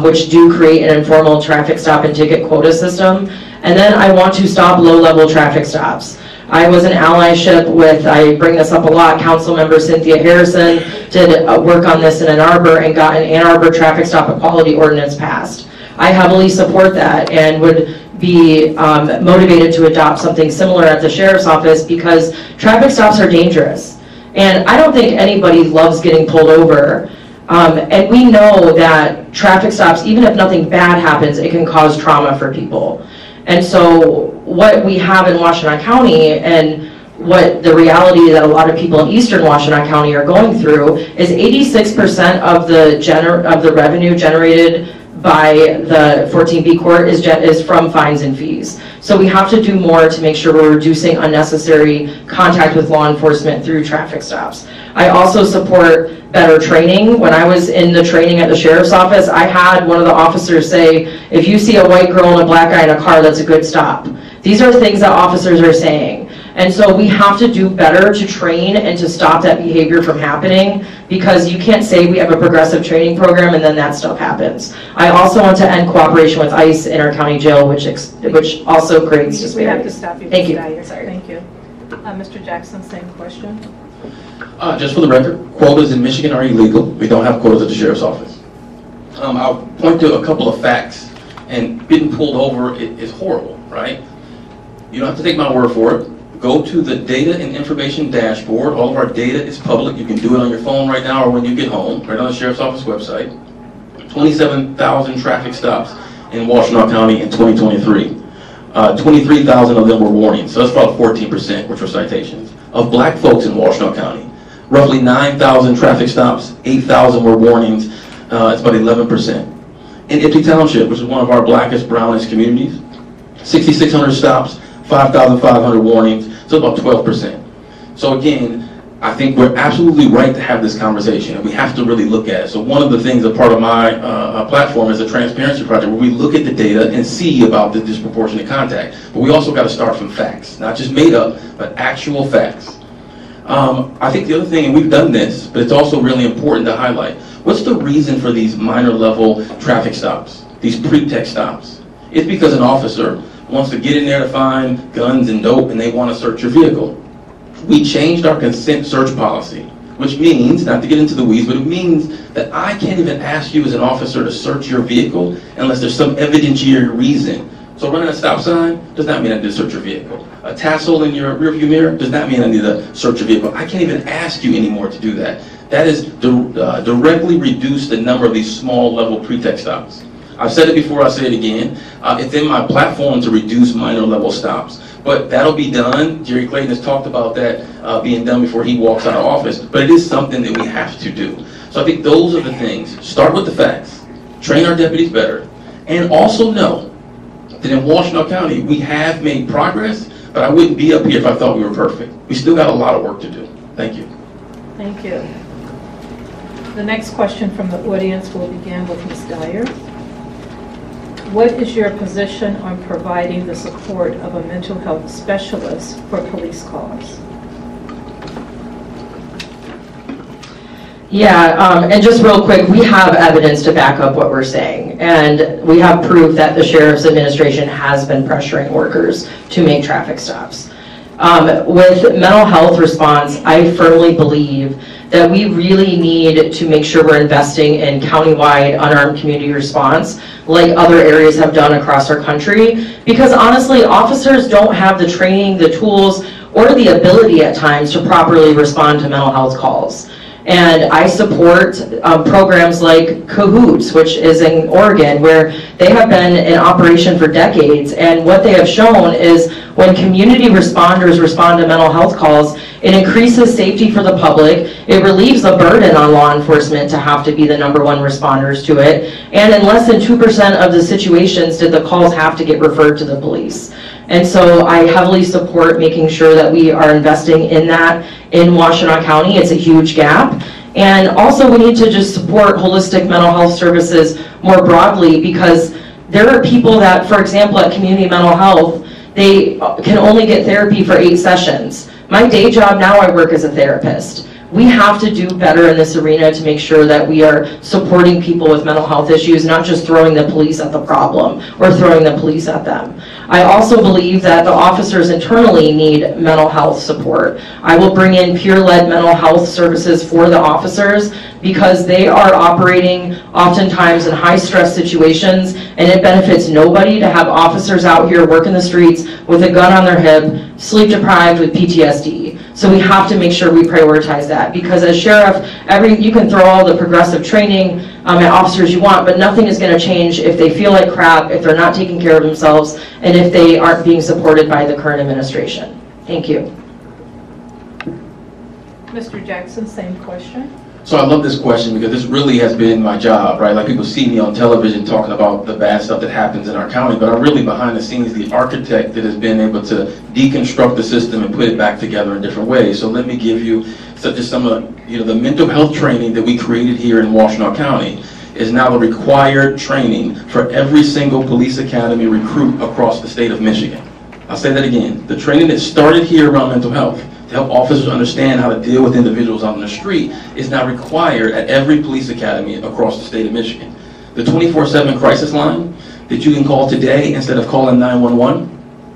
which do create an informal traffic stop and ticket quota system. And then I want to stop low-level traffic stops. I was an allyship with, I bring this up a lot, Councilmember Cynthia Harrison did work on this in Ann Arbor and got an Ann Arbor traffic stop equality ordinance passed. I heavily support that and would be motivated to adopt something similar at the sheriff's office because traffic stops are dangerous. And I don't think anybody loves getting pulled over. And we know that traffic stops, even if nothing bad happens, it can cause trauma for people. And so what we have in Washtenaw County and what the reality that a lot of people in eastern Washtenaw County are going through is 86% of the revenue generated by the 14B court is from fines and fees. So we have to do more to make sure we're reducing unnecessary contact with law enforcement through traffic stops. I also support better training. When I was in the training at the sheriff's office, I had one of the officers say, if you see a white girl and a black guy in a car, that's a good stop. These are things that officers are saying. And so we have to do better to train and to stop that behavior from happening, because you can't say we have a progressive training program and then that stuff happens. I also want to end cooperation with ICE in our county jail, which also creates disparities. We have to stop you. Thank you. Sorry. Thank you. Mr. Jackson, same question. Just for the record, quotas in Michigan are illegal. We don't have quotas at the sheriff's office. I'll point to a couple of facts, and getting pulled over is horrible, right? You don't have to take my word for it. Go to the data and information dashboard. All of our data is public. You can do it on your phone right now or when you get home, right on the sheriff's office website. 27,000 traffic stops in Washtenaw County in 2023. 23,000 of them were warnings, so that's about 14%, which were citations. Of black folks in Washtenaw County, roughly 9,000 traffic stops, 8,000 were warnings, it's about 11%. In Ipsy Township, which is one of our blackest, brownest communities, 6,600 stops, 5,500 warnings, so about 12%. So again, I think we're absolutely right to have this conversation, and we have to really look at it. So one of the things, a part of my platform is a transparency project where we look at the data and see about the disproportionate contact. But we also got to start from facts, not just made up, but actual facts. I think the other thing, and we've done this, but it's also really important to highlight, what's the reason for these minor level traffic stops, these pretext stops? It's because an officer wants to get in there to find guns and dope and they want to search your vehicle. We changed our consent search policy, which means, not to get into the weeds, but it means that I can't even ask you as an officer to search your vehicle unless there's some evidentiary reason. So running a stop sign does not mean I need to search your vehicle. A tassel in your rearview mirror does not mean I need to search your vehicle. I can't even ask you anymore to do that. That is directly reduce the number of these small level pretext stops. I've said it before, I'll say it again. It's in my platform to reduce minor level stops. But that'll be done. Jerry Clayton has talked about that being done before he walks out of office. But it is something that we have to do. So I think those are the things. Start with the facts. Train our deputies better. And also know that in Washtenaw County, we have made progress, but I wouldn't be up here if I thought we were perfect. We still got a lot of work to do. Thank you. Thank you. The next question from the audience will begin with Ms. Dyer. What is your position on providing the support of a mental health specialist for police calls? Yeah, and just real quick, we have evidence to back up what we're saying, and we have proof that the Sheriff's Administration has been pressuring workers to make traffic stops. With mental health response, I firmly believe that we really need to make sure we're investing in countywide unarmed community response like other areas have done across our country, because honestly, officers don't have the training, the tools, or the ability at times to properly respond to mental health calls. And I support programs like Cahoots, which is in Oregon, where they have been in operation for decades. And what they have shown is when community responders respond to mental health calls, it increases safety for the public. It relieves the burden on law enforcement to have to be the #1 responders to it. And in less than 2% of the situations did the calls have to get referred to the police. And so I heavily support making sure that we are investing in that in Washtenaw County. It's a huge gap. And also we need to just support holistic mental health services more broadly, because there are people that, for example, at Community Mental Health, they can only get therapy for 8 sessions. My day job now, I work as a therapist. We have to do better in this arena to make sure that we are supporting people with mental health issues, not just throwing the police at the problem or throwing the police at them. I also believe that the officers internally need mental health support. I will bring in peer-led mental health services for the officers, because they are operating oftentimes in high-stress situations, and it benefits nobody to have officers out here working the streets with a gun on their hip, sleep-deprived with PTSD. So we have to make sure we prioritize that, because as sheriff, you can throw all the progressive training at officers you want, but nothing is going to change if they feel like crap, if they're not taking care of themselves, and if they aren't being supported by the current administration. Thank you. Mr. Jackson, same question. So I love this question because this really has been my job, right? Like, people see me on television talking about the bad stuff that happens in our county, but I'm really behind the scenes the architect that has been able to deconstruct the system and put it back together in different ways. So let me give you just some of the mental health training that we created here in Washtenaw County is now the required training for every single police academy recruit across the state of Michigan. I'll say that again. The training that started here around mental health to help officers understand how to deal with individuals on the street is now required at every police academy across the state of Michigan. The 24/7 crisis line that you can call today instead of calling 911,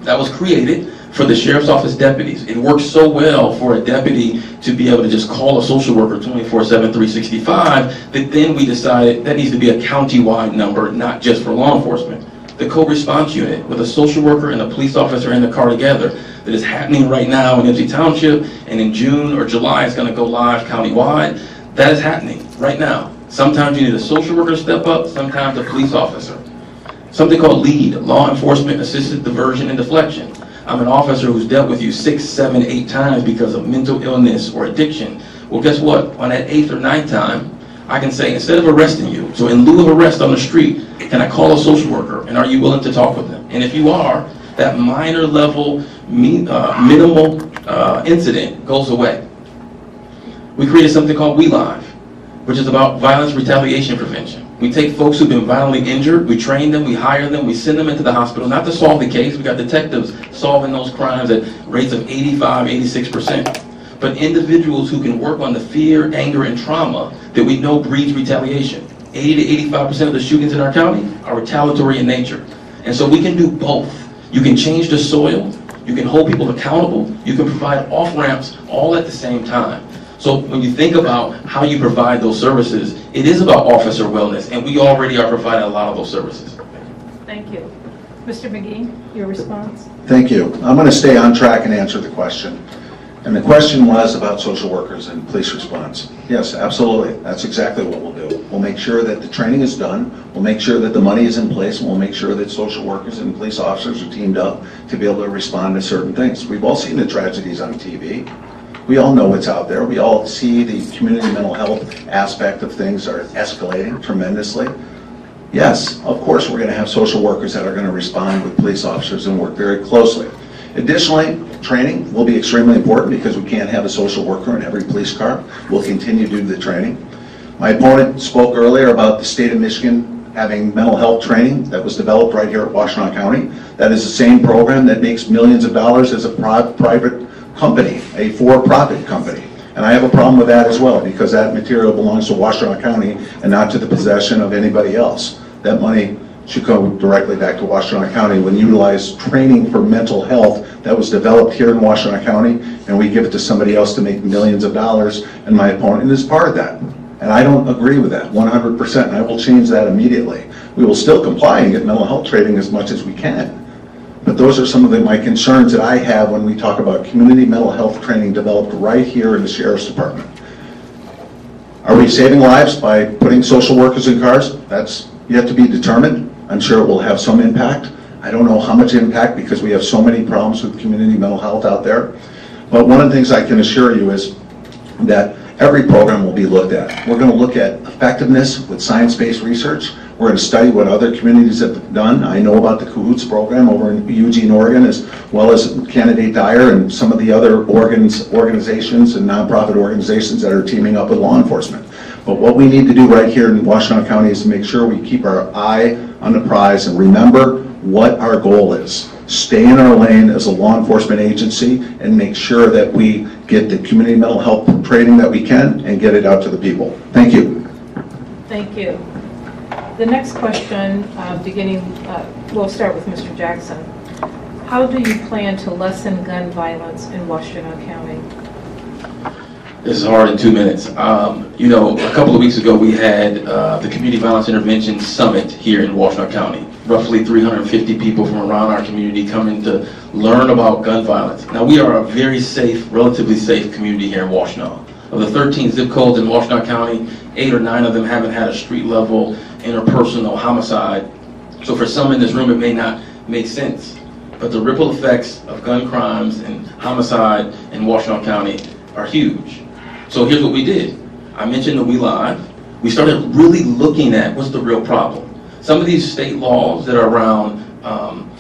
that was created for the sheriff's office deputies. It works so well for a deputy to be able to just call a social worker 24/7, 365, that then we decided that needs to be a county-wide number, not just for law enforcement. The co-response unit with a social worker and a police officer in the car together, that is happening right now in MC Township, and in June or July it's going to go live countywide. That is happening right now. Sometimes you need a social worker to step up, sometimes a police officer. Something called LEAD, Law Enforcement Assisted Diversion and Deflection. I'm an officer who's dealt with you 6, 7, 8 times because of mental illness or addiction. Well, guess what? On that 8th or 9th time, I can say, instead of arresting you, so in lieu of arrest on the street, can I call a social worker, and are you willing to talk with them? And if you are, that minor level, minimal incident goes away. We created something called We Live, which is about violence retaliation prevention. We take folks who've been violently injured, we train them, we hire them, we send them into the hospital, not to solve the case. We got detectives solving those crimes at rates of 85, 86%. But individuals who can work on the fear, anger, and trauma that we know breeds retaliation. 80 to 85% of the shootings in our county are retaliatory in nature. And so we can do both. You can change the soil, you can hold people accountable, you can provide off-ramps all at the same time. So when you think about how you provide those services, it is about officer wellness, and we already are providing a lot of those services. Thank you. Mr. McGee, your response? Thank you. I'm going to stay on track and answer the question. And the question was about social workers and police response. Yes, absolutely. That's exactly what we'll do. We'll make sure that the training is done. We'll make sure that the money is in place. And we'll make sure that social workers and police officers are teamed up to be able to respond to certain things. We've all seen the tragedies on TV. We all know what's out there. We all see the community mental health aspect of things are escalating tremendously. Yes, of course we're going to have social workers that are going to respond with police officers and work very closely. Additionally, training will be extremely important because we can't have a social worker in every police car. We'll continue to do the training. My opponent spoke earlier about the state of Michigan having mental health training that was developed right here at Washtenaw County. That is the same program that makes millions of dollars as a private company, a for-profit company. And I have a problem with that as well because that material belongs to Washtenaw County and not to the possession of anybody else. That money should go directly back to Washtenaw County when utilize training for mental health that was developed here in Washtenaw County, and we give it to somebody else to make millions of dollars, and my opponent is part of that. And I don't agree with that 100%, and I will change that immediately. We will still comply and get mental health training as much as we can. But those are some of my concerns that I have when we talk about community mental health training developed right here in the Sheriff's Department. Are we saving lives by putting social workers in cars? That's yet to be determined. I'm sure it will have some impact. I don't know how much impact because we have so many problems with community mental health out there. But one of the things I can assure you is that every program will be looked at. We're going to look at effectiveness with science-based research. We're going to study what other communities have done. I know about the Cahoots program over in Eugene, Oregon, as well as Candidate Dyer and some of the other organizations and nonprofit organizations that are teaming up with law enforcement. But what we need to do right here in Washtenaw County is to make sure we keep our eye on the prize and remember what our goal is. Stay in our lane as a law enforcement agency and make sure that we get the community mental health training that we can and get it out to the people. Thank you. Thank you. The next question, we'll start with Mr. Jackson. How do you plan to lessen gun violence in Washtenaw County? This is hard in 2 minutes. You know, a couple of weeks ago we had the Community Violence Intervention Summit here in Washtenaw County. Roughly 350 people from around our community coming to learn about gun violence. Now we are a very safe, relatively safe community here in Washtenaw. Of the 13 zip codes in Washtenaw County, 8 or 9 of them haven't had a street level interpersonal homicide. So for some in this room it may not make sense, but the ripple effects of gun crimes and homicide in Washtenaw County are huge. So here's what we did. I mentioned the We Live. We started really looking at what's the real problem. Some of these state laws that are around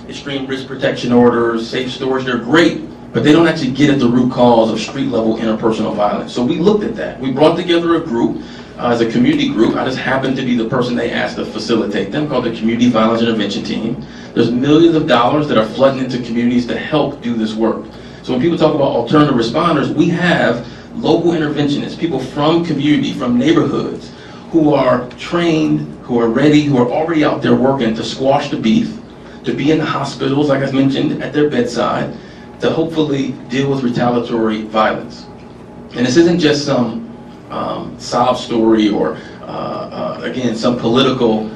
extreme risk protection orders, safe storage, they're great, but they don't actually get at the root cause of street level interpersonal violence. So we looked at that. We brought together a group as a community group. I just happened to be the person they asked to facilitate them, called the Community Violence Intervention Team. There's millions of dollars that are flooding into communities to help do this work. So when people talk about alternative responders, we have local interventionists, people from community, from neighborhoods, who are trained, who are ready, who are already out there working to squash the beef, to be in the hospitals, like I mentioned, at their bedside, to hopefully deal with retaliatory violence. And this isn't just some sob story or, again, some political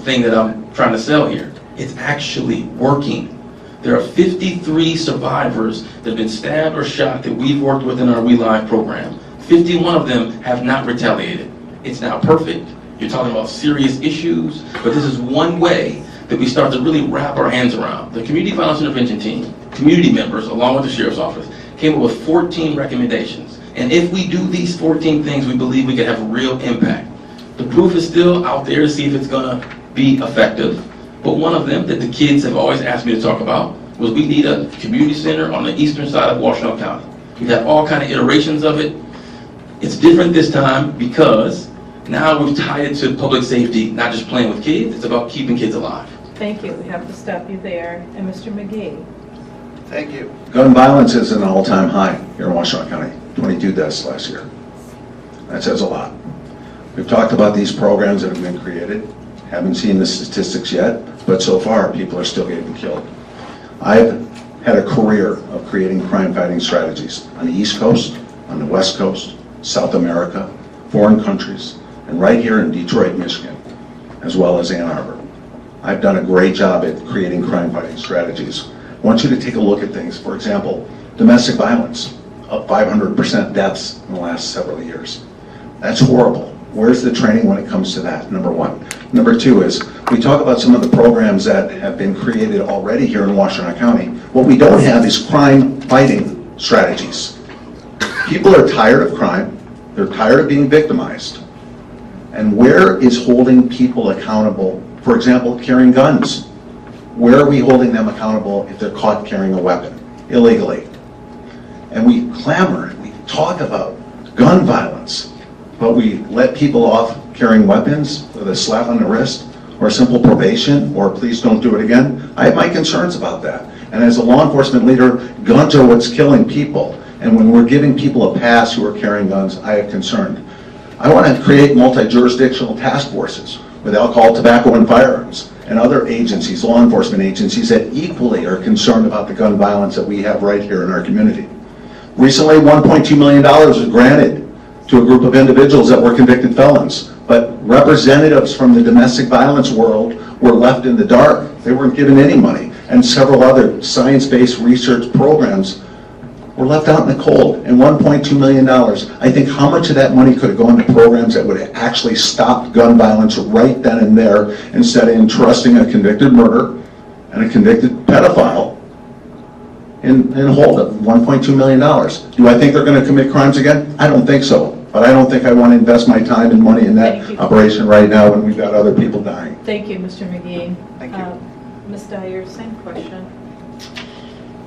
thing that I'm trying to sell here. It's actually working. There are 53 survivors that have been stabbed or shot that we've worked with in our We Live program. 51 of them have not retaliated. It's not perfect. You're talking about serious issues, but this is one way that we start to really wrap our hands around. The Community Violence Intervention Team, community members, along with the Sheriff's Office, came up with 14 recommendations. And if we do these 14 things, we believe we can have a real impact. The proof is still out there to see if it's going to be effective. But one of them that the kids have always asked me to talk about was we need a community center on the eastern side of Washtenaw County. We've had all kind of iterations of it. It's different this time because now we've tied it to public safety, not just playing with kids. It's about keeping kids alive. Thank you. We have to stop you there. And Mr. McGee. Thank you. Gun violence is an all-time high here in Washtenaw County. 22 deaths last year. That says a lot. We've talked about these programs that have been created. Haven't seen the statistics yet, but so far people are still getting killed. I've had a career of creating crime-fighting strategies on the East Coast, on the West Coast, South America, foreign countries, and right here in Detroit, Michigan, as well as Ann Arbor. I've done a great job at creating crime-fighting strategies. I want you to take a look at things. For example, domestic violence, up 500% deaths in the last several years. That's horrible. Where's the training when it comes to that, number one? Number two is, we talk about some of the programs that have been created already here in Washtenaw County. What we don't have is crime-fighting strategies. People are tired of crime. They're tired of being victimized. And where is holding people accountable? For example, carrying guns. Where are we holding them accountable if they're caught carrying a weapon illegally? And we clamor, we talk about gun violence, but we let people off carrying weapons with a slap on the wrist or simple probation or please don't do it again. I have my concerns about that. And as a law enforcement leader, guns are what's killing people. And when we're giving people a pass who are carrying guns, I am concerned. I want to create multi-jurisdictional task forces with alcohol, tobacco, and firearms, and other agencies, law enforcement agencies, that equally are concerned about the gun violence that we have right here in our community. Recently, $1.2 million was granted to a group of individuals that were convicted felons, but representatives from the domestic violence world were left in the dark. They weren't given any money, and several other science-based research programs were left out in the cold. And $1.2 million, I think how much of that money could have gone to programs that would have actually stopped gun violence right then and there, instead of entrusting a convicted murderer and a convicted pedophile in hold of $1.2 million. Do I think they're going to commit crimes again? I don't think so. But I don't think I want to invest my time and money in that operation right now when we've got other people dying. Thank you, Mr. McGee. Thank you. Ms. Dyer, same question.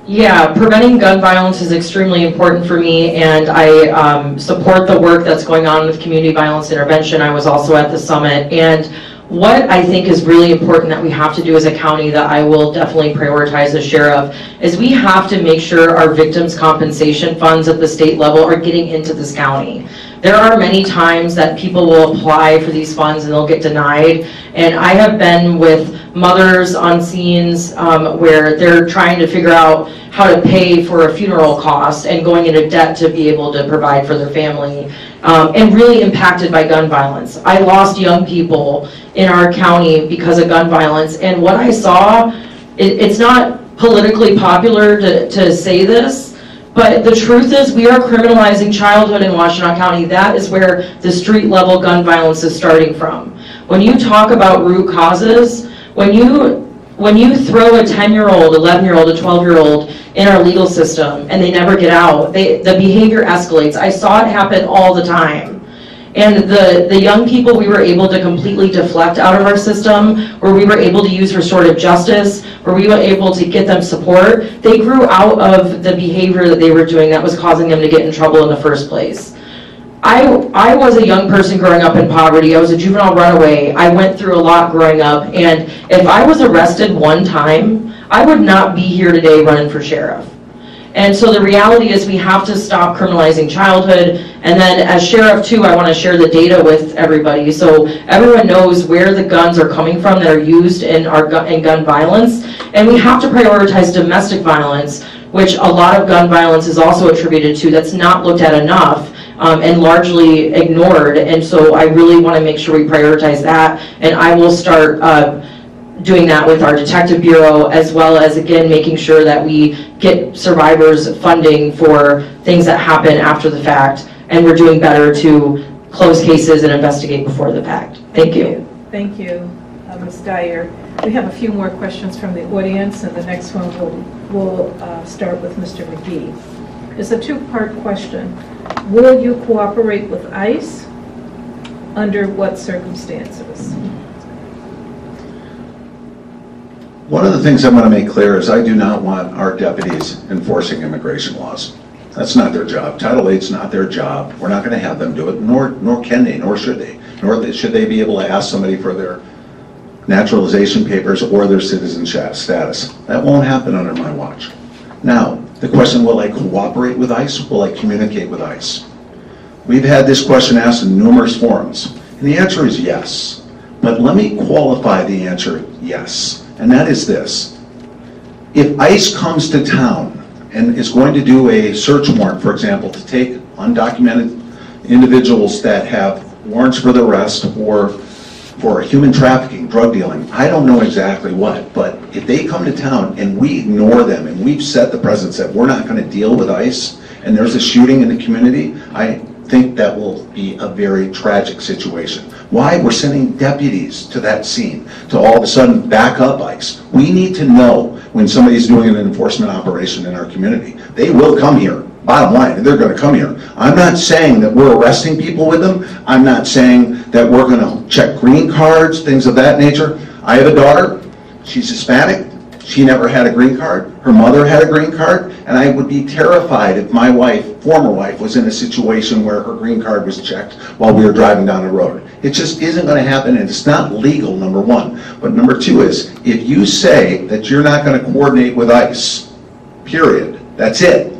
Yeah, preventing gun violence is extremely important for me, and I support the work that's going on with community violence intervention. I was also at the summit, and what I think is really important that we have to do as a county, that I will definitely prioritize as sheriff, is we have to make sure our victims' compensation funds at the state level are getting into this county. There are many times that people will apply for these funds and they'll get denied, and I have been with mothers on scenes where they're trying to figure out how to pay for a funeral cost and going into debt to be able to provide for their family, and really impacted by gun violence. I lost young people in our county because of gun violence, and what I saw, it's not politically popular to say this, but the truth is we are criminalizing childhood in Washtenaw County. That is where the street level gun violence is starting from. When you talk about root causes, when you throw a 10-year-old, 11-year-old, a 12-year-old in our legal system and they never get out, the behavior escalates. I saw it happen all the time. And the young people we were able to completely deflect out of our system, where we were able to use restorative justice, where we were able to get them support, they grew out of the behavior that they were doing that was causing them to get in trouble in the first place. I was a young person growing up in poverty. I was a juvenile runaway. I went through a lot growing up, and if I was arrested one time, I would not be here today running for sheriff. And so the reality is we have to stop criminalizing childhood. And then as sheriff too, I want to share the data with everybody so everyone knows where the guns are coming from that are used in gun violence. And we have to prioritize domestic violence, which a lot of gun violence is also attributed to, that's not looked at enough and largely ignored. And so I really want to make sure we prioritize that, and I will start doing that with our detective bureau, as well as, again, making sure that we get survivors funding for things that happen after the fact, and we're doing better to close cases and investigate before the fact. Thank you. Thank you, Ms. Dyer. We have a few more questions from the audience, and the next one will start with Mr. McGee. It's a two-part question. Will you cooperate with ICE? Under what circumstances? One of the things I'm going to make clear is I do not want our deputies enforcing immigration laws. That's not their job. Title VIII's not their job. We're not going to have them do it, nor can they, nor should they. Nor should they be able to ask somebody for their naturalization papers or their citizenship status. That won't happen under my watch. Now, the question, will I cooperate with ICE? Will I communicate with ICE? We've had this question asked in numerous forums, and the answer is yes. But let me qualify the answer yes. And that is this. If ICE comes to town and is going to do a search warrant, for example, to take undocumented individuals that have warrants for their arrest or for human trafficking, drug dealing, I don't know exactly what, but if they come to town and we ignore them and we've set the precedent that we're not going to deal with ICE and there's a shooting in the community, I think that will be a very tragic situation. Why? We're sending deputies to that scene to all of a sudden back up ICE. We need to know when somebody's doing an enforcement operation in our community. They will come here. Bottom line, they're going to come here. I'm not saying that we're arresting people with them. I'm not saying that we're going to check green cards, things of that nature. I have a daughter. She's Hispanic. She never had a green card. Her mother had a green card, and I would be terrified if my wife, former wife, was in a situation where her green card was checked while we were driving down the road. It just isn't going to happen, and it's not legal, number one. But number two is, if you say that you're not going to coordinate with ICE, period, that's it,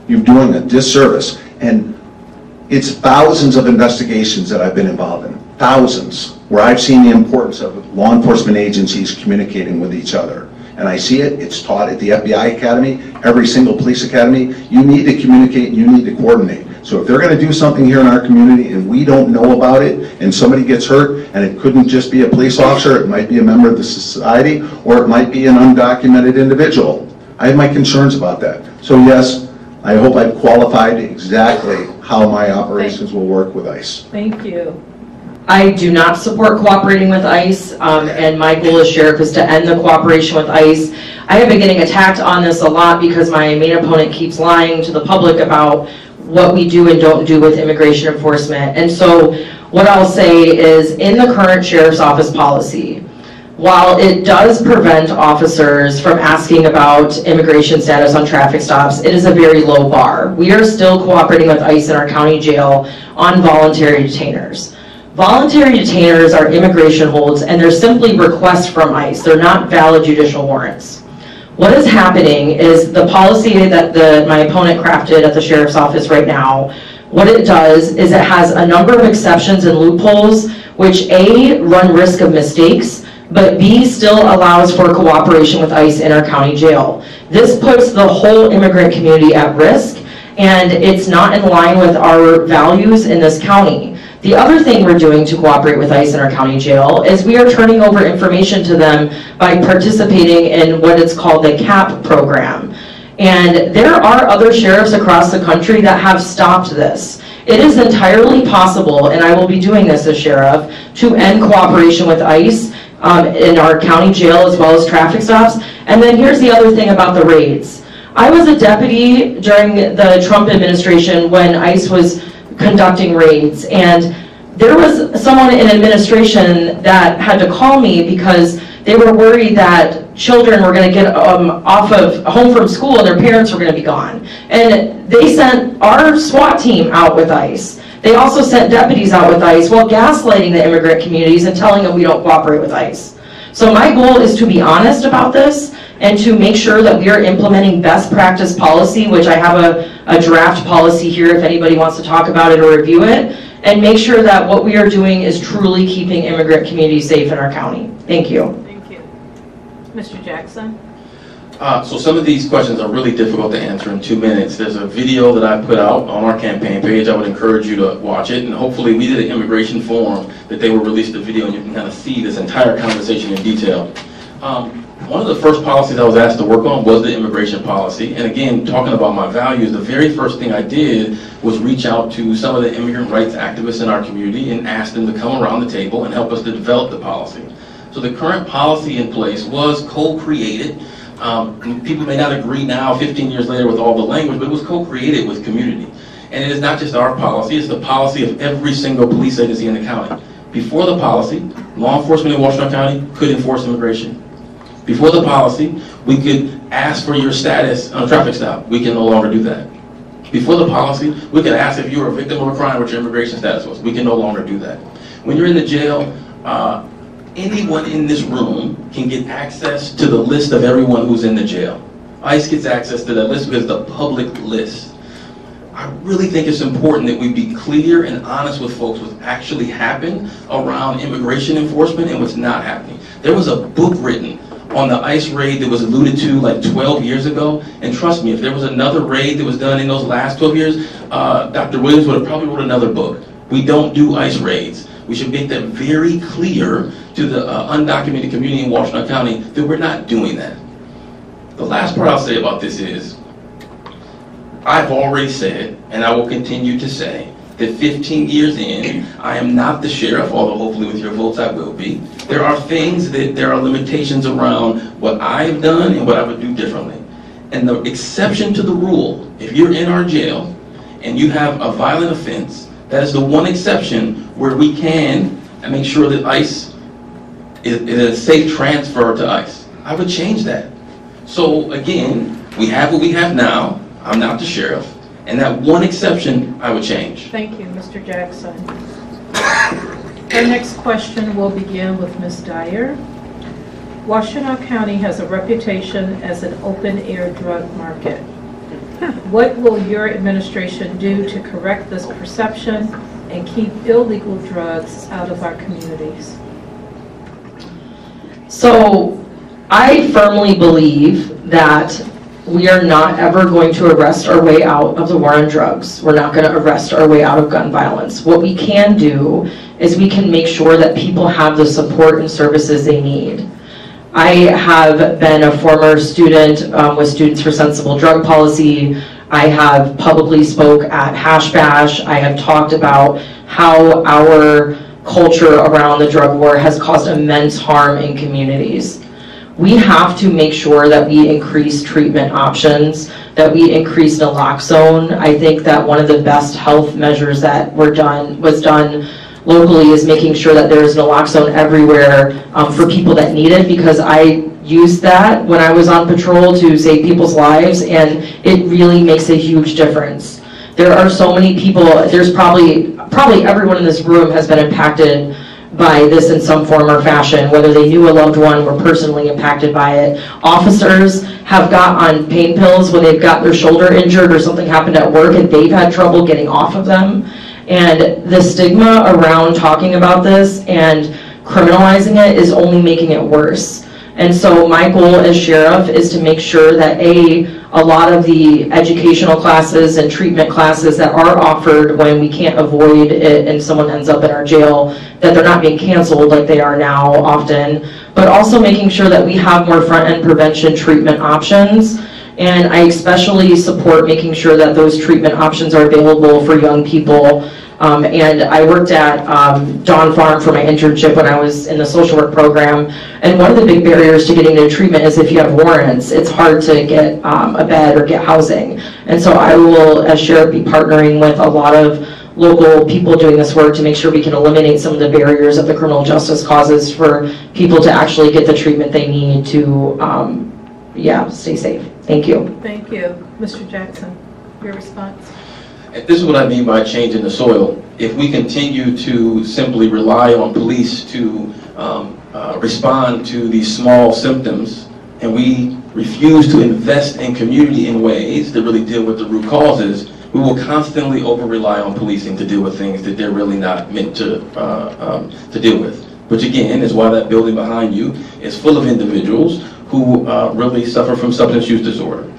you're doing a disservice. And it's thousands of investigations that I've been involved in, thousands, where I've seen the importance of law enforcement agencies communicating with each other. And I see it, it's taught at the FBI Academy, every single police academy. You need to communicate, you need to coordinate. So if they're going to do something here in our community and we don't know about it and somebody gets hurt, and it couldn't just be a police officer, it might be a member of the society, or it might be an undocumented individual. I have my concerns about that. So yes, I hope I've qualified exactly how my operations will work with ICE. Thank you. I do not support cooperating with ICE, and my goal as sheriff is to end the cooperation with ICE. I have been getting attacked on this a lot because my main opponent keeps lying to the public about what we do and don't do with immigration enforcement. And so what I'll say is, in the current sheriff's office policy, while it does prevent officers from asking about immigration status on traffic stops, it is a very low bar. We are still cooperating with ICE in our county jail on voluntary detainers. Voluntary detainers are immigration holds, and they're simply requests from ICE. They're not valid judicial warrants. What is happening is the policy that my opponent crafted at the sheriff's office right now, what it does is it has a number of exceptions and loopholes, which A, run risk of mistakes, but B, still allows for cooperation with ICE in our county jail. This puts the whole immigrant community at risk, and it's not in line with our values in this county. The other thing we're doing to cooperate with ICE in our county jail is we are turning over information to them by participating in what is called the CAP program. And there are other sheriffs across the country that have stopped this. It is entirely possible, and I will be doing this as sheriff, to end cooperation with ICE in our county jail as well as traffic stops. And then here's the other thing about the raids. I was a deputy during the Trump administration when ICE was conducting raids, and there was someone in administration that had to call me because they were worried that children were going to get home from school and their parents were going to be gone. And they sent our SWAT team out with ICE. They also sent deputies out with ICE while gaslighting the immigrant communities and telling them we don't cooperate with ICE. So my goal is to be honest about this and to make sure that we are implementing best practice policy, which I have a draft policy here if anybody wants to talk about it or review it, and make sure that what we are doing is truly keeping immigrant communities safe in our county. Thank you. Thank you. Mr. Jackson? So some of these questions are really difficult to answer in 2 minutes. There's a video that I put out on our campaign page. I would encourage you to watch it, and hopefully we did an immigration forum that they will release the video and you can kind of see this entire conversation in detail. One of the first policies I was asked to work on was the immigration policy. And again, talking about my values, the very first thing I did was reach out to some of the immigrant rights activists in our community and ask them to come around the table and help us to develop the policy. So the current policy in place was co-created. People may not agree now, 15 years later, with all the language, but it was co-created with community. And it is not just our policy, it's the policy of every single police agency in the county. Before the policy, law enforcement in Washtenaw County could enforce immigration. Before the policy, we could ask for your status on a traffic stop. We can no longer do that. Before the policy, we could ask if you were a victim of a crime, what your immigration status was. We can no longer do that. When you're in the jail, anyone in this room can get access to the list of everyone who's in the jail. ICE gets access to that list because it's the public list. I really think it's important that we be clear and honest with folks what's actually happened around immigration enforcement and what's not happening. There was a book written on the ICE raid that was alluded to like 12 years ago, and trust me, if there was another raid that was done in those last 12 years, Dr. Williams would have probably wrote another book. We don't do ICE raids. We should make that very clear to the undocumented community in Washtenaw County that we're not doing that. The last part I'll say about this is, I've already said, and I will continue to say, that 15 years in, I am not the sheriff, although hopefully with your votes I will be. There are things that there are limitations around what I've done and what I would do differently. And the exception to the rule, if you're in our jail and you have a violent offense, that is the one exception where we can make sure that ICE is a safe transfer to ICE. I would change that. So again, we have what we have now. I'm not the sheriff. And that one exception, I would change. Thank you, Mr. Jackson. Our next question will begin with Ms. Dyer. Washtenaw County has a reputation as an open-air drug market. What will your administration do to correct this perception and keep illegal drugs out of our communities? So I firmly believe that we are not ever going to arrest our way out of the war on drugs. We're not going to arrest our way out of gun violence. What we can do is we can make sure that people have the support and services they need. I have been a former student with Students for Sensible Drug Policy. I have publicly spoke at Hash Bash. I have talked about how our culture around the drug war has caused immense harm in communities. We have to make sure that we increase treatment options, that we increase naloxone. I think that one of the best health measures that was done locally is making sure that there's naloxone everywhere for people that need it, because I used that when I was on patrol to save people's lives, and it really makes a huge difference. There are so many people, there's probably everyone in this room has been impacted by this in some form or fashion, whether they knew a loved one, were personally impacted by it. Officers have got on pain pills when they've got their shoulder injured or something happened at work and they've had trouble getting off of them. And the stigma around talking about this and criminalizing it is only making it worse. And so my goal as sheriff is to make sure that a lot of the educational classes and treatment classes that are offered when we can't avoid it and someone ends up in our jail, that they're not being canceled like they are now often, but also making sure that we have more front-end prevention treatment options. And I especially support making sure that those treatment options are available for young people. And I worked at Dawn Farm for my internship when I was in the social work program. And one of the big barriers to getting into treatment is if you have warrants, it's hard to get a bed or get housing. And so I will, as sheriff, be partnering with a lot of local people doing this work to make sure we can eliminate some of the barriers that the criminal justice causes for people to actually get the treatment they need to, stay safe. Thank you. Thank you. Mr. Jackson, your response? This is what I mean by changing the soil. If we continue to simply rely on police to respond to these small symptoms, and we refuse to invest in community in ways that really deal with the root causes, we will constantly over-rely on policing to deal with things that they're really not meant to deal with. Which again is why that building behind you is full of individuals who really suffer from substance use disorder.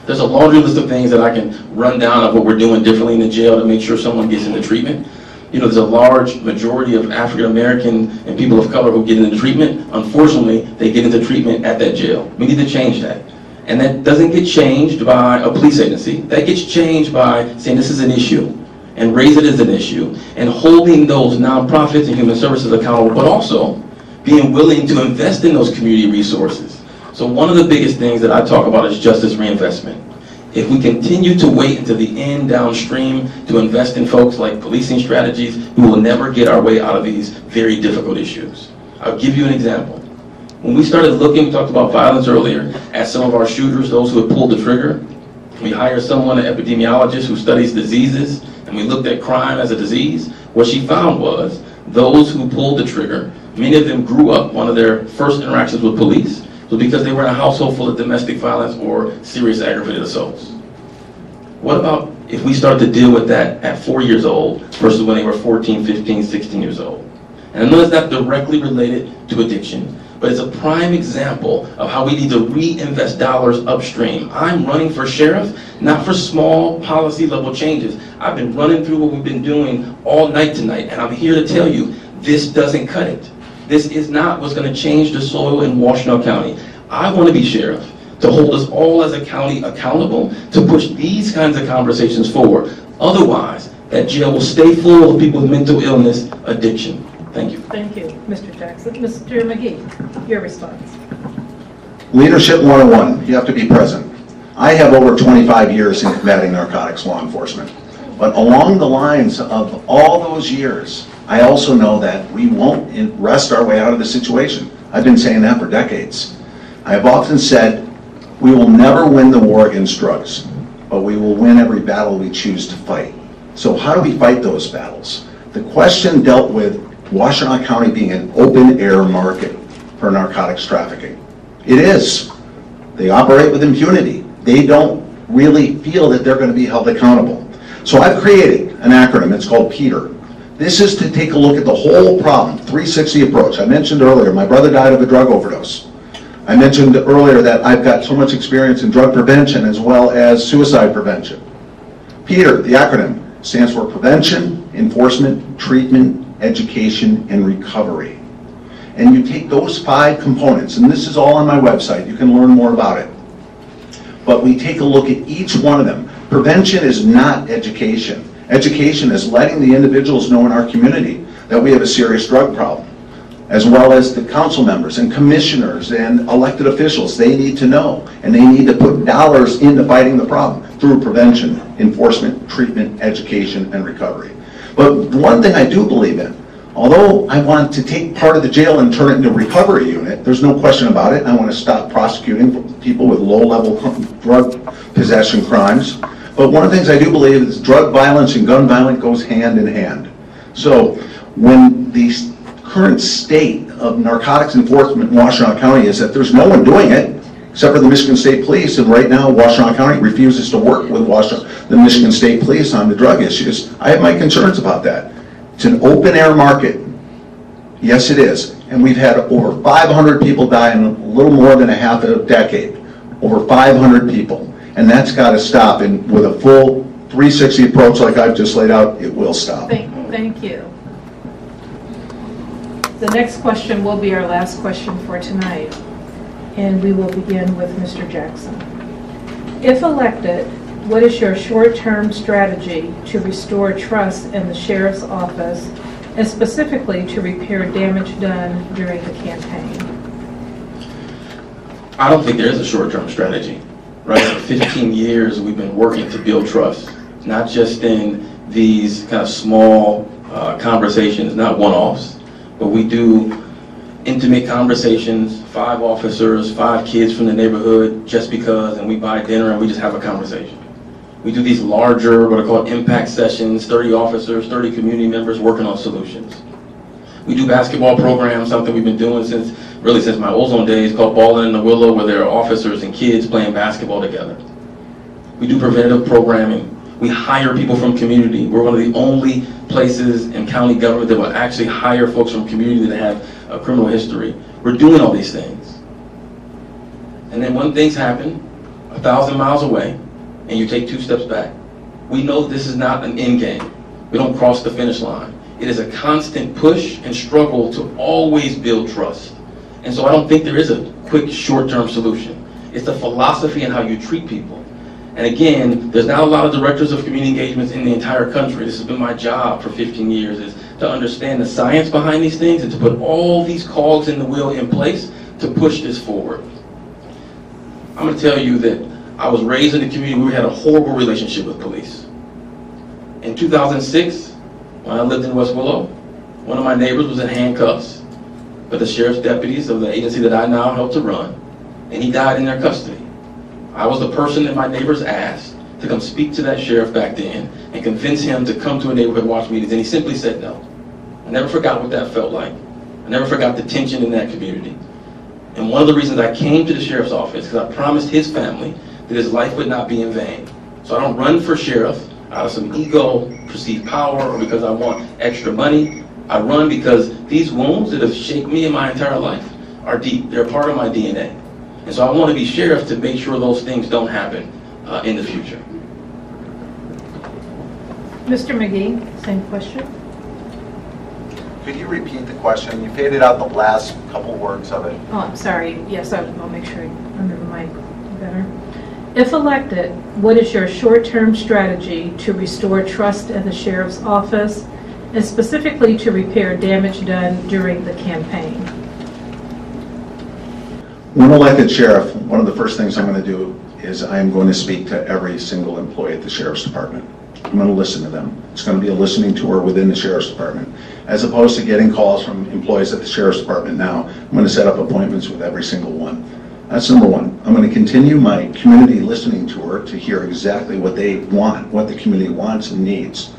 There's a laundry list of things that I can run down of what we're doing differently in the jail to make sure someone gets into treatment. You know, there's a large majority of African American and people of color who get into treatment. Unfortunately, they get into treatment at that jail. We need to change that. And that doesn't get changed by a police agency. That gets changed by saying this is an issue and raise it as an issue and holding those nonprofits and human services accountable, but also being willing to invest in those community resources. So one of the biggest things that I talk about is justice reinvestment. If we continue to wait until the end downstream to invest in folks like policing strategies, we will never get our way out of these very difficult issues. I'll give you an example. When we started looking, we talked about violence earlier, at some of our shooters, those who had pulled the trigger, we hired someone, an epidemiologist who studies diseases, and we looked at crime as a disease. What she found was those who pulled the trigger, many of them grew up, one of their first interactions with police was because they were in a household full of domestic violence or serious aggravated assaults. What about if we start to deal with that at 4 years old versus when they were 14, 15, 16 years old? And I know it's not directly related to addiction, but it's a prime example of how we need to reinvest dollars upstream. I'm running for sheriff, not for small policy level changes. I've been running through what we've been doing all night tonight, and I'm here to tell you, this doesn't cut it. This is not what's going to change the soil in Washtenaw County. I want to be sheriff, to hold us all as a county accountable, to push these kinds of conversations forward. Otherwise, that jail will stay full of people with mental illness, addiction. Thank you. Thank you, Mr. Jackson. Mr. McGee, your response. Leadership 101, you have to be present. I have over 25 years in combating narcotics law enforcement. But along the lines of all those years, I also know that we won't wrest our way out of the situation. I've been saying that for decades. I have often said, we will never win the war against drugs, but we will win every battle we choose to fight. So how do we fight those battles? The question dealt with Washtenaw County being an open air market for narcotics trafficking. It is. They operate with impunity. They don't really feel that they're going to be held accountable. So I've created an acronym. It's called PETER. This is to take a look at the whole problem, 360 approach. I mentioned earlier, my brother died of a drug overdose. I mentioned earlier that I've got so much experience in drug prevention as well as suicide prevention. PETER, the acronym, stands for Prevention, Enforcement, Treatment, Education, and Recovery. And you take those 5 components, and this is all on my website, you can learn more about it. But we take a look at each one of them. Prevention is not education. Education is letting the individuals know in our community that we have a serious drug problem, as well as the council members and commissioners and elected officials. They need to know, and they need to put dollars into fighting the problem through prevention, enforcement, treatment, education, and recovery. But one thing I do believe in, although I want to take part of the jail and turn it into a recovery unit, there's no question about it. I want to stop prosecuting people with low-level drug possession crimes. But one of the things I do believe is drug violence and gun violence goes hand in hand. So when the current state of narcotics enforcement in Washtenaw County is that there's no one doing it except for the Michigan State Police, and right now Washtenaw County refuses to work with the Michigan State Police on the drug issues. I have my concerns about that. It's an open air market. Yes, it is. And we've had over 500 people die in a little more than a half a decade. Over 500 people. And that's got to stop. And with a full 360 approach like I've just laid out, it will stop. Thank you. The next question will be our last question for tonight. And we will begin with Mr. Jackson. If elected, what is your short-term strategy to restore trust in the Sheriff's Office, and specifically to repair damage done during the campaign? I don't think there is a short-term strategy. Right? For 15 years, we've been working to build trust, not just in these kind of small conversations, not one-offs, but we do intimate conversations, 5 officers, 5 kids from the neighborhood, just because, and we buy dinner and we just have a conversation. We do these larger, what are called impact sessions, 30 officers, 30 community members working on solutions. We do basketball programs, something we've been doing since my Ozone days, called Ballin' in the Willow, where there are officers and kids playing basketball together. We do preventative programming. We hire people from community. We're one of the only places in county government that will actually hire folks from community that have a criminal history. We're doing all these things. And then when things happen 1,000 miles away and you take 2 steps back, we know this is not an end game. We don't cross the finish line. It is a constant push and struggle to always build trust. And so I don't think there is a quick short-term solution. It's the philosophy and how you treat people. And again, there's not a lot of directors of community engagements in the entire country. This has been my job for 15 years, is to understand the science behind these things and to put all these cogs in the wheel in place to push this forward. I'm going to tell you that I was raised in a community where we had a horrible relationship with police. In 2006, when I lived in West Willow, one of my neighbors was in handcuffs with the sheriff's deputies of the agency that I now help to run, and he died in their custody. I was the person that my neighbors asked to come speak to that sheriff back then and convince him to come to a neighborhood watch meetings, and he simply said no. I never forgot what that felt like. I never forgot the tension in that community. And one of the reasons I came to the sheriff's office, because I promised his family that his life would not be in vain. So I don't run for sheriff out of some ego, perceived power, or because I want extra money. I run because these wounds that have shaped me in my entire life are deep. They're part of my DNA. And so I want to be sheriff to make sure those things don't happen in the future. Mr. McGee, same question. Could you repeat the question? You faded out the last couple words of it. Oh, I'm sorry. Yes, I'll make sure under the mic better. If elected, what is your short-term strategy to restore trust in the sheriff's office, and specifically to repair damage done during the campaign? When elected sheriff, one of the first things I'm going to do is I'm going to speak to every single employee at the sheriff's department. I'm going to listen to them. It's going to be a listening tour within the sheriff's department. As opposed to getting calls from employees at the sheriff's department now, I'm going to set up appointments with every single one. That's number one. I'm going to continue my community listening tour to hear exactly what they want, what the community wants and needs.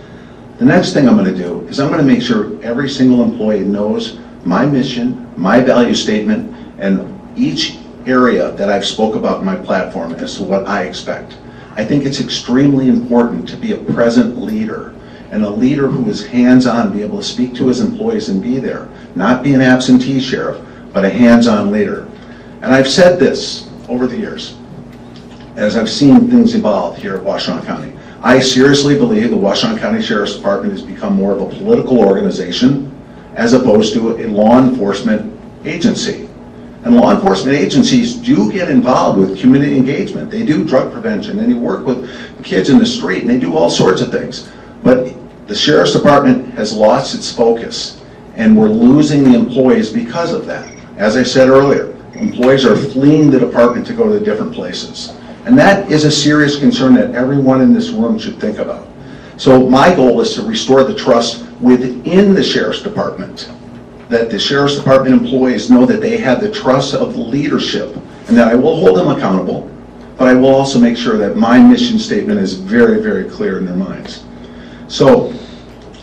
The next thing I'm going to do is I'm going to make sure every single employee knows my mission, my value statement, and each area that I've spoke about in my platform as to what I expect. I think it's extremely important to be a present leader, and a leader who is hands-on, be able to speak to his employees and be there. Not be an absentee sheriff, but a hands-on leader. And I've said this over the years, as I've seen things evolve here at Washtenaw County. I seriously believe the Washtenaw County Sheriff's Department has become more of a political organization as opposed to a law enforcement agency. And law enforcement agencies do get involved with community engagement. They do drug prevention, and they work with kids in the street, and they do all sorts of things. But the Sheriff's Department has lost its focus, and we're losing the employees because of that. As I said earlier, employees are fleeing the department to go to different places. And that is a serious concern that everyone in this room should think about. So my goal is to restore the trust within the Sheriff's Department, that the Sheriff's Department employees know that they have the trust of leadership, and that I will hold them accountable, but I will also make sure that my mission statement is very, very clear in their minds. So,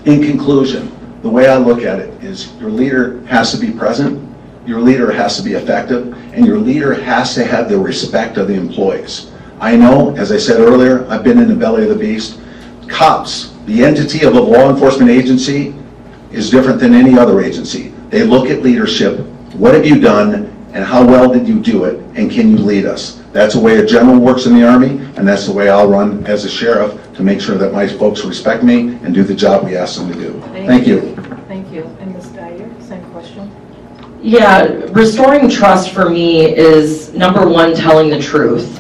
in conclusion, the way I look at it is your leader has to be present, your leader has to be effective, and your leader has to have the respect of the employees. I know, as I said earlier, I've been in the belly of the beast. Cops, the entity of a law enforcement agency, is different than any other agency. They look at leadership, what have you done, and how well did you do it, and can you lead us? That's the way a general works in the Army, and that's the way I'll run as a sheriff to make sure that my folks respect me and do the job we ask them to do. Thank you. Thank you. And Ms. Dyer, same question. Yeah, restoring trust for me is number one, telling the truth.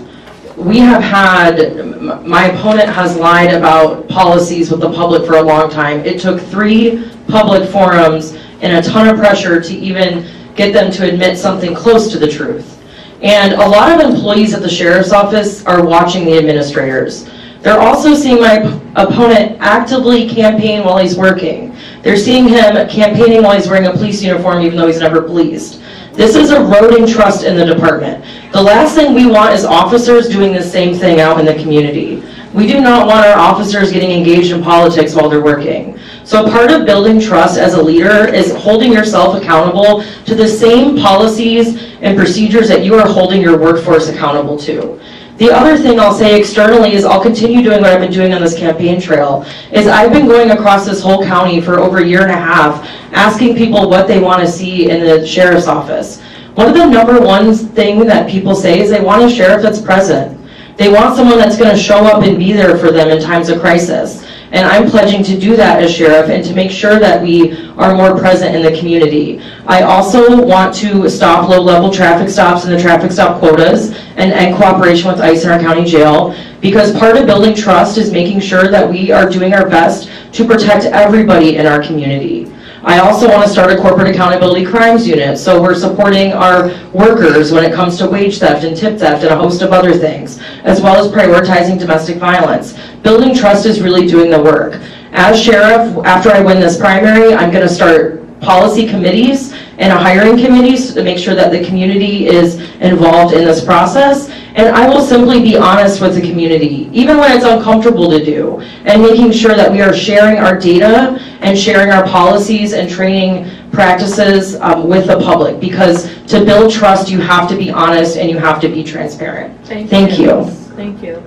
We have had, my opponent has lied about policies with the public for a long time. It took 3 public forums and a ton of pressure to even get them to admit something close to the truth. And a lot of employees at the sheriff's office are watching the administrators. They're also seeing my opponent actively campaign while he's working. They're seeing him campaigning while he's wearing a police uniform even though he's never policed. This is eroding trust in the department. The last thing we want is officers doing the same thing out in the community. We do not want our officers getting engaged in politics while they're working. So part of building trust as a leader is holding yourself accountable to the same policies and procedures that you are holding your workforce accountable to. The other thing I'll say externally is I'll continue doing what I've been doing on this campaign trail, is I've been going across this whole county for over a year and a half, asking people what they want to see in the sheriff's office. One of the number one thing that people say is they want a sheriff that's present. They want someone that's going to show up and be there for them in times of crisis. And I'm pledging to do that as sheriff and to make sure that we are more present in the community. I also want to stop low-level traffic stops and the traffic stop quotas and cooperation with ICE in our county jail, because part of building trust is making sure that we are doing our best to protect everybody in our community. I also want to start a corporate accountability crimes unit, so we're supporting our workers when it comes to wage theft and tip theft and a host of other things, as well as prioritizing domestic violence. Building trust is really doing the work. As sheriff, after I win this primary, I'm going to start policy committees and a hiring committees to make sure that the community is involved in this process. And I will simply be honest with the community, even when it's uncomfortable to do, and making sure that we are sharing our data and sharing our policies and training practices with the public. Because to build trust, you have to be honest and you have to be transparent. Thank you. Thank you.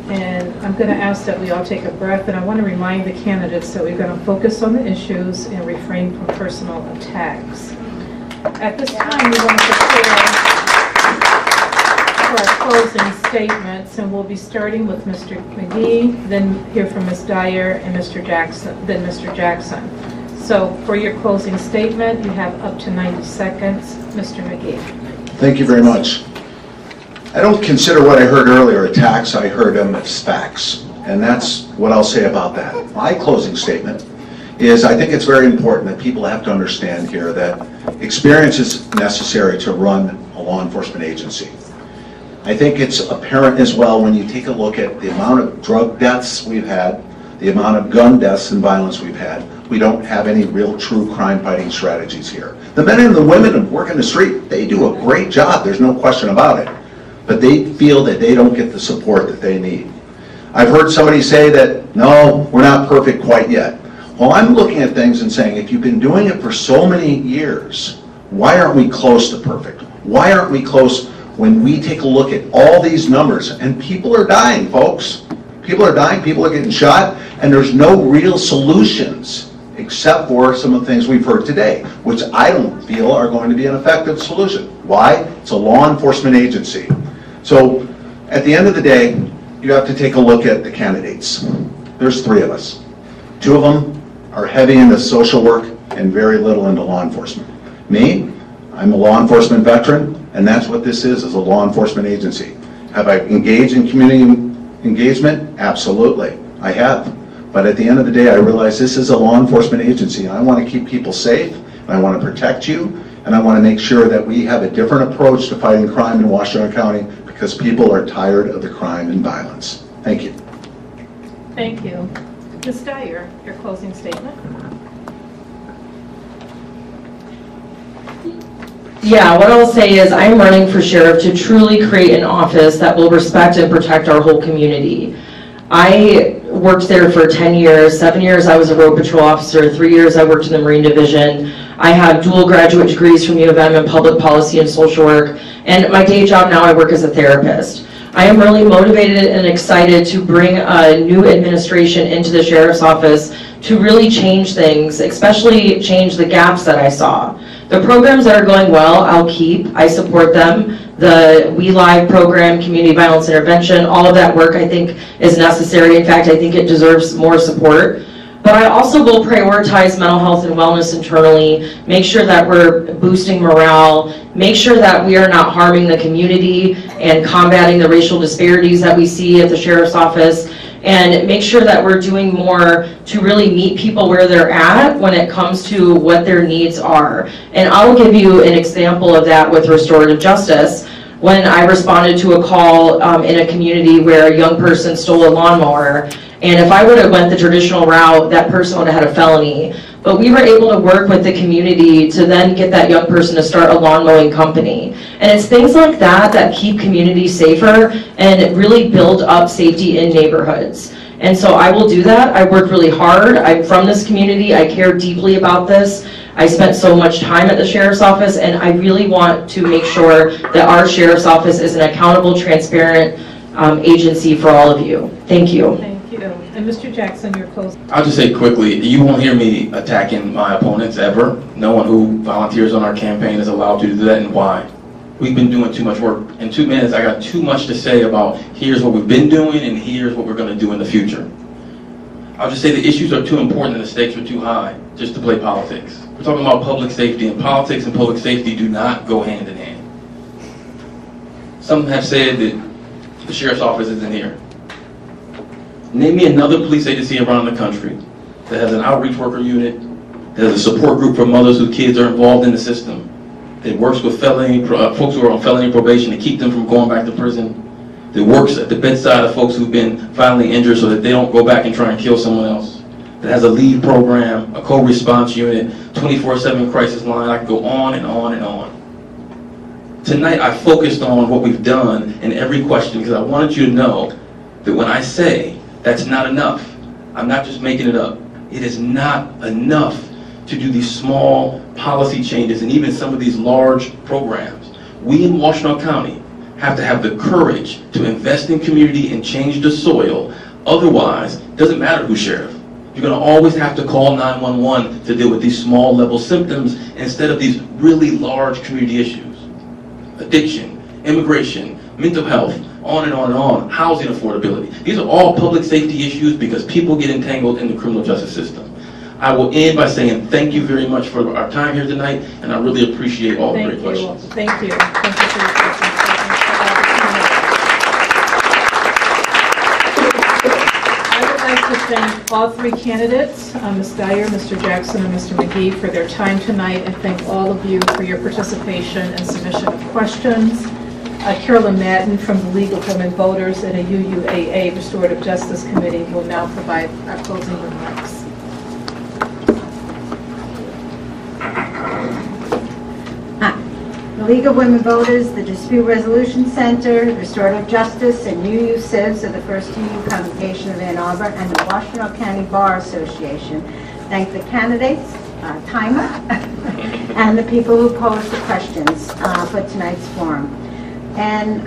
And I'm going to ask that we all take a breath, and I want to remind the candidates that we're going to focus on the issues and refrain from personal attacks. At this time, we want to prepare for our closing statements, and we'll be starting with Mr. McGee, then hear from Ms. Dyer and Mr. Jackson, then Mr. Jackson. So for your closing statement, you have up to 90 seconds. Mr. McGee. Thank you very much. I don't consider what I heard earlier attacks. I heard them as facts, and that's what I'll say about that. My closing statement is I think it's very important that people have to understand here that experience is necessary to run a law enforcement agency. I think it's apparent as well when you take a look at the amount of drug deaths we've had, the amount of gun deaths and violence we've had. We don't have any real true crime fighting strategies here. The men and the women who work in the street, they do a great job, there's no question about it. But they feel that they don't get the support that they need. I've heard somebody say that, no, we're not perfect quite yet. Well, I'm looking at things and saying, if you've been doing it for so many years, why aren't we close to perfect? Why aren't we close when we take a look at all these numbers? And people are dying, folks. People are dying, people are getting shot, and there's no real solutions except for some of the things we've heard today, which I don't feel are going to be an effective solution. Why? It's a law enforcement agency. So at the end of the day, you have to take a look at the candidates. There's three of us. Two of them are heavy into social work and very little into law enforcement. Me, I'm a law enforcement veteran, and that's what this is a law enforcement agency. Have I engaged in community engagement? Absolutely, I have. But at the end of the day, I realize this is a law enforcement agency, and I want to keep people safe, and I want to protect you, and I want to make sure that we have a different approach to fighting crime in Washtenaw County, because people are tired of the crime and violence. Thank you. Thank you. Ms. Dyer, your closing statement. Yeah, what I'll say is I'm running for sheriff to truly create an office that will respect and protect our whole community. I worked there for 10 years. 7 years I was a road patrol officer. 3 years I worked in the Marine Division. I have dual graduate degrees from U of M in public policy and social work. And my day job now, I work as a therapist. I am really motivated and excited to bring a new administration into the sheriff's office to really change things, especially change the gaps that I saw. The programs that are going well, I'll keep. I support them. The We Live program, community violence intervention, all of that work I think is necessary. In fact, I think it deserves more support. But I also will prioritize mental health and wellness internally, make sure that we're boosting morale, make sure that we are not harming the community and combating the racial disparities that we see at the sheriff's office, and make sure that we're doing more to really meet people where they're at when it comes to what their needs are. And I'll give you an example of that with restorative justice. When I responded to a call in a community where a young person stole a lawnmower, and if I would have went the traditional route, that person would have had a felony. But we were able to work with the community to then get that young person to start a lawn mowing company. And it's things like that that keep communities safer and really build up safety in neighborhoods. And so I will do that. I work really hard. I'm from this community. I care deeply about this. I spent so much time at the sheriff's office, and I really want to make sure that our sheriff's office is an accountable, transparent agency for all of you. Thank you. Thank you. And Mr. Jackson, your closing. I'll just say quickly, you won't hear me attacking my opponents ever. No one who volunteers on our campaign is allowed to do that, and why? We've been doing too much work. In 2 minutes, I got too much to say about here's what we've been doing and here's what we're going to do in the future. I'll just say the issues are too important and the stakes are too high just to play politics. We're talking about public safety, and politics and public safety do not go hand in hand. Some have said that the sheriff's office isn't here. Name me another police agency around the country that has an outreach worker unit, that has a support group for mothers whose kids are involved in the system, that works with folks who are on felony probation to keep them from going back to prison, that works at the bedside of folks who've been violently injured so that they don't go back and try and kill someone else, that has a lead program, a co-response unit, 24/7 crisis line. I could go on and on and on. Tonight I focused on what we've done in every question because I wanted you to know that when I say that's not enough, I'm not just making it up. It is not enough to do these small policy changes and even some of these large programs. We in Washtenaw County have to have the courage to invest in community and change the soil. Otherwise, it doesn't matter who's sheriff. You're going to always have to call 911 to deal with these small level symptoms instead of these really large community issues. Addiction, immigration, mental health, on and on and on, housing affordability. These are all public safety issues because people get entangled in the criminal justice system. I will end by saying thank you very much for our time here tonight, and I really appreciate all the great questions. Thank you. Thank you for your questions. I would like to thank all three candidates, Ms. Dyer, Mr. Jackson, and Mr. McGee, for their time tonight, and thank all of you for your participation and submission of questions. Carolyn Madden from the League of Women Voters and a UUAA Restorative Justice Committee will now provide our closing remarks. The League of Women Voters, the Dispute Resolution Center, Restorative Justice, and UUCIVs of the First UU Congregation of Ann Arbor, and the Washtenaw County Bar Association thank the candidates, Timer, and the people who posed the questions for tonight's forum. And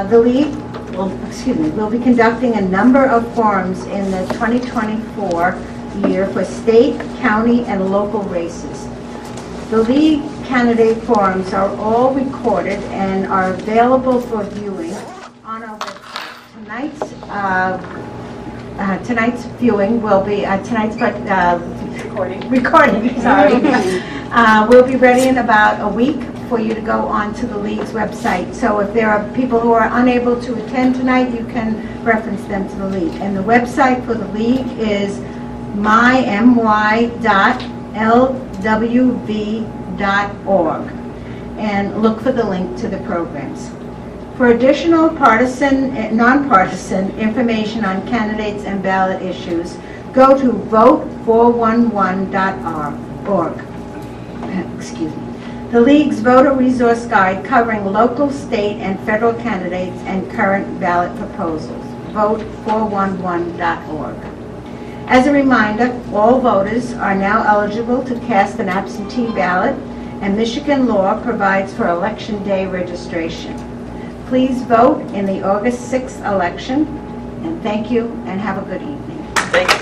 the League will be conducting a number of forums in the 2024 year for state, county, and local races. The League candidate forums are all recorded and are available for viewing on our website. Tonight's viewing will be recording. Sorry, will be ready in about a week for you to go onto the League's website. So if there are people who are unable to attend tonight, you can reference them to the League. And the website for the League is my.lwv.org, and look for the link to the programs. For additional nonpartisan information on candidates and ballot issues, go to vote411.org. Excuse me. The League's voter resource guide covering local, state, and federal candidates and current ballot proposals. Vote411.org. As a reminder, all voters are now eligible to cast an absentee ballot, and Michigan law provides for Election Day registration. Please vote in the August 6th election, and thank you, and have a good evening. Thank you.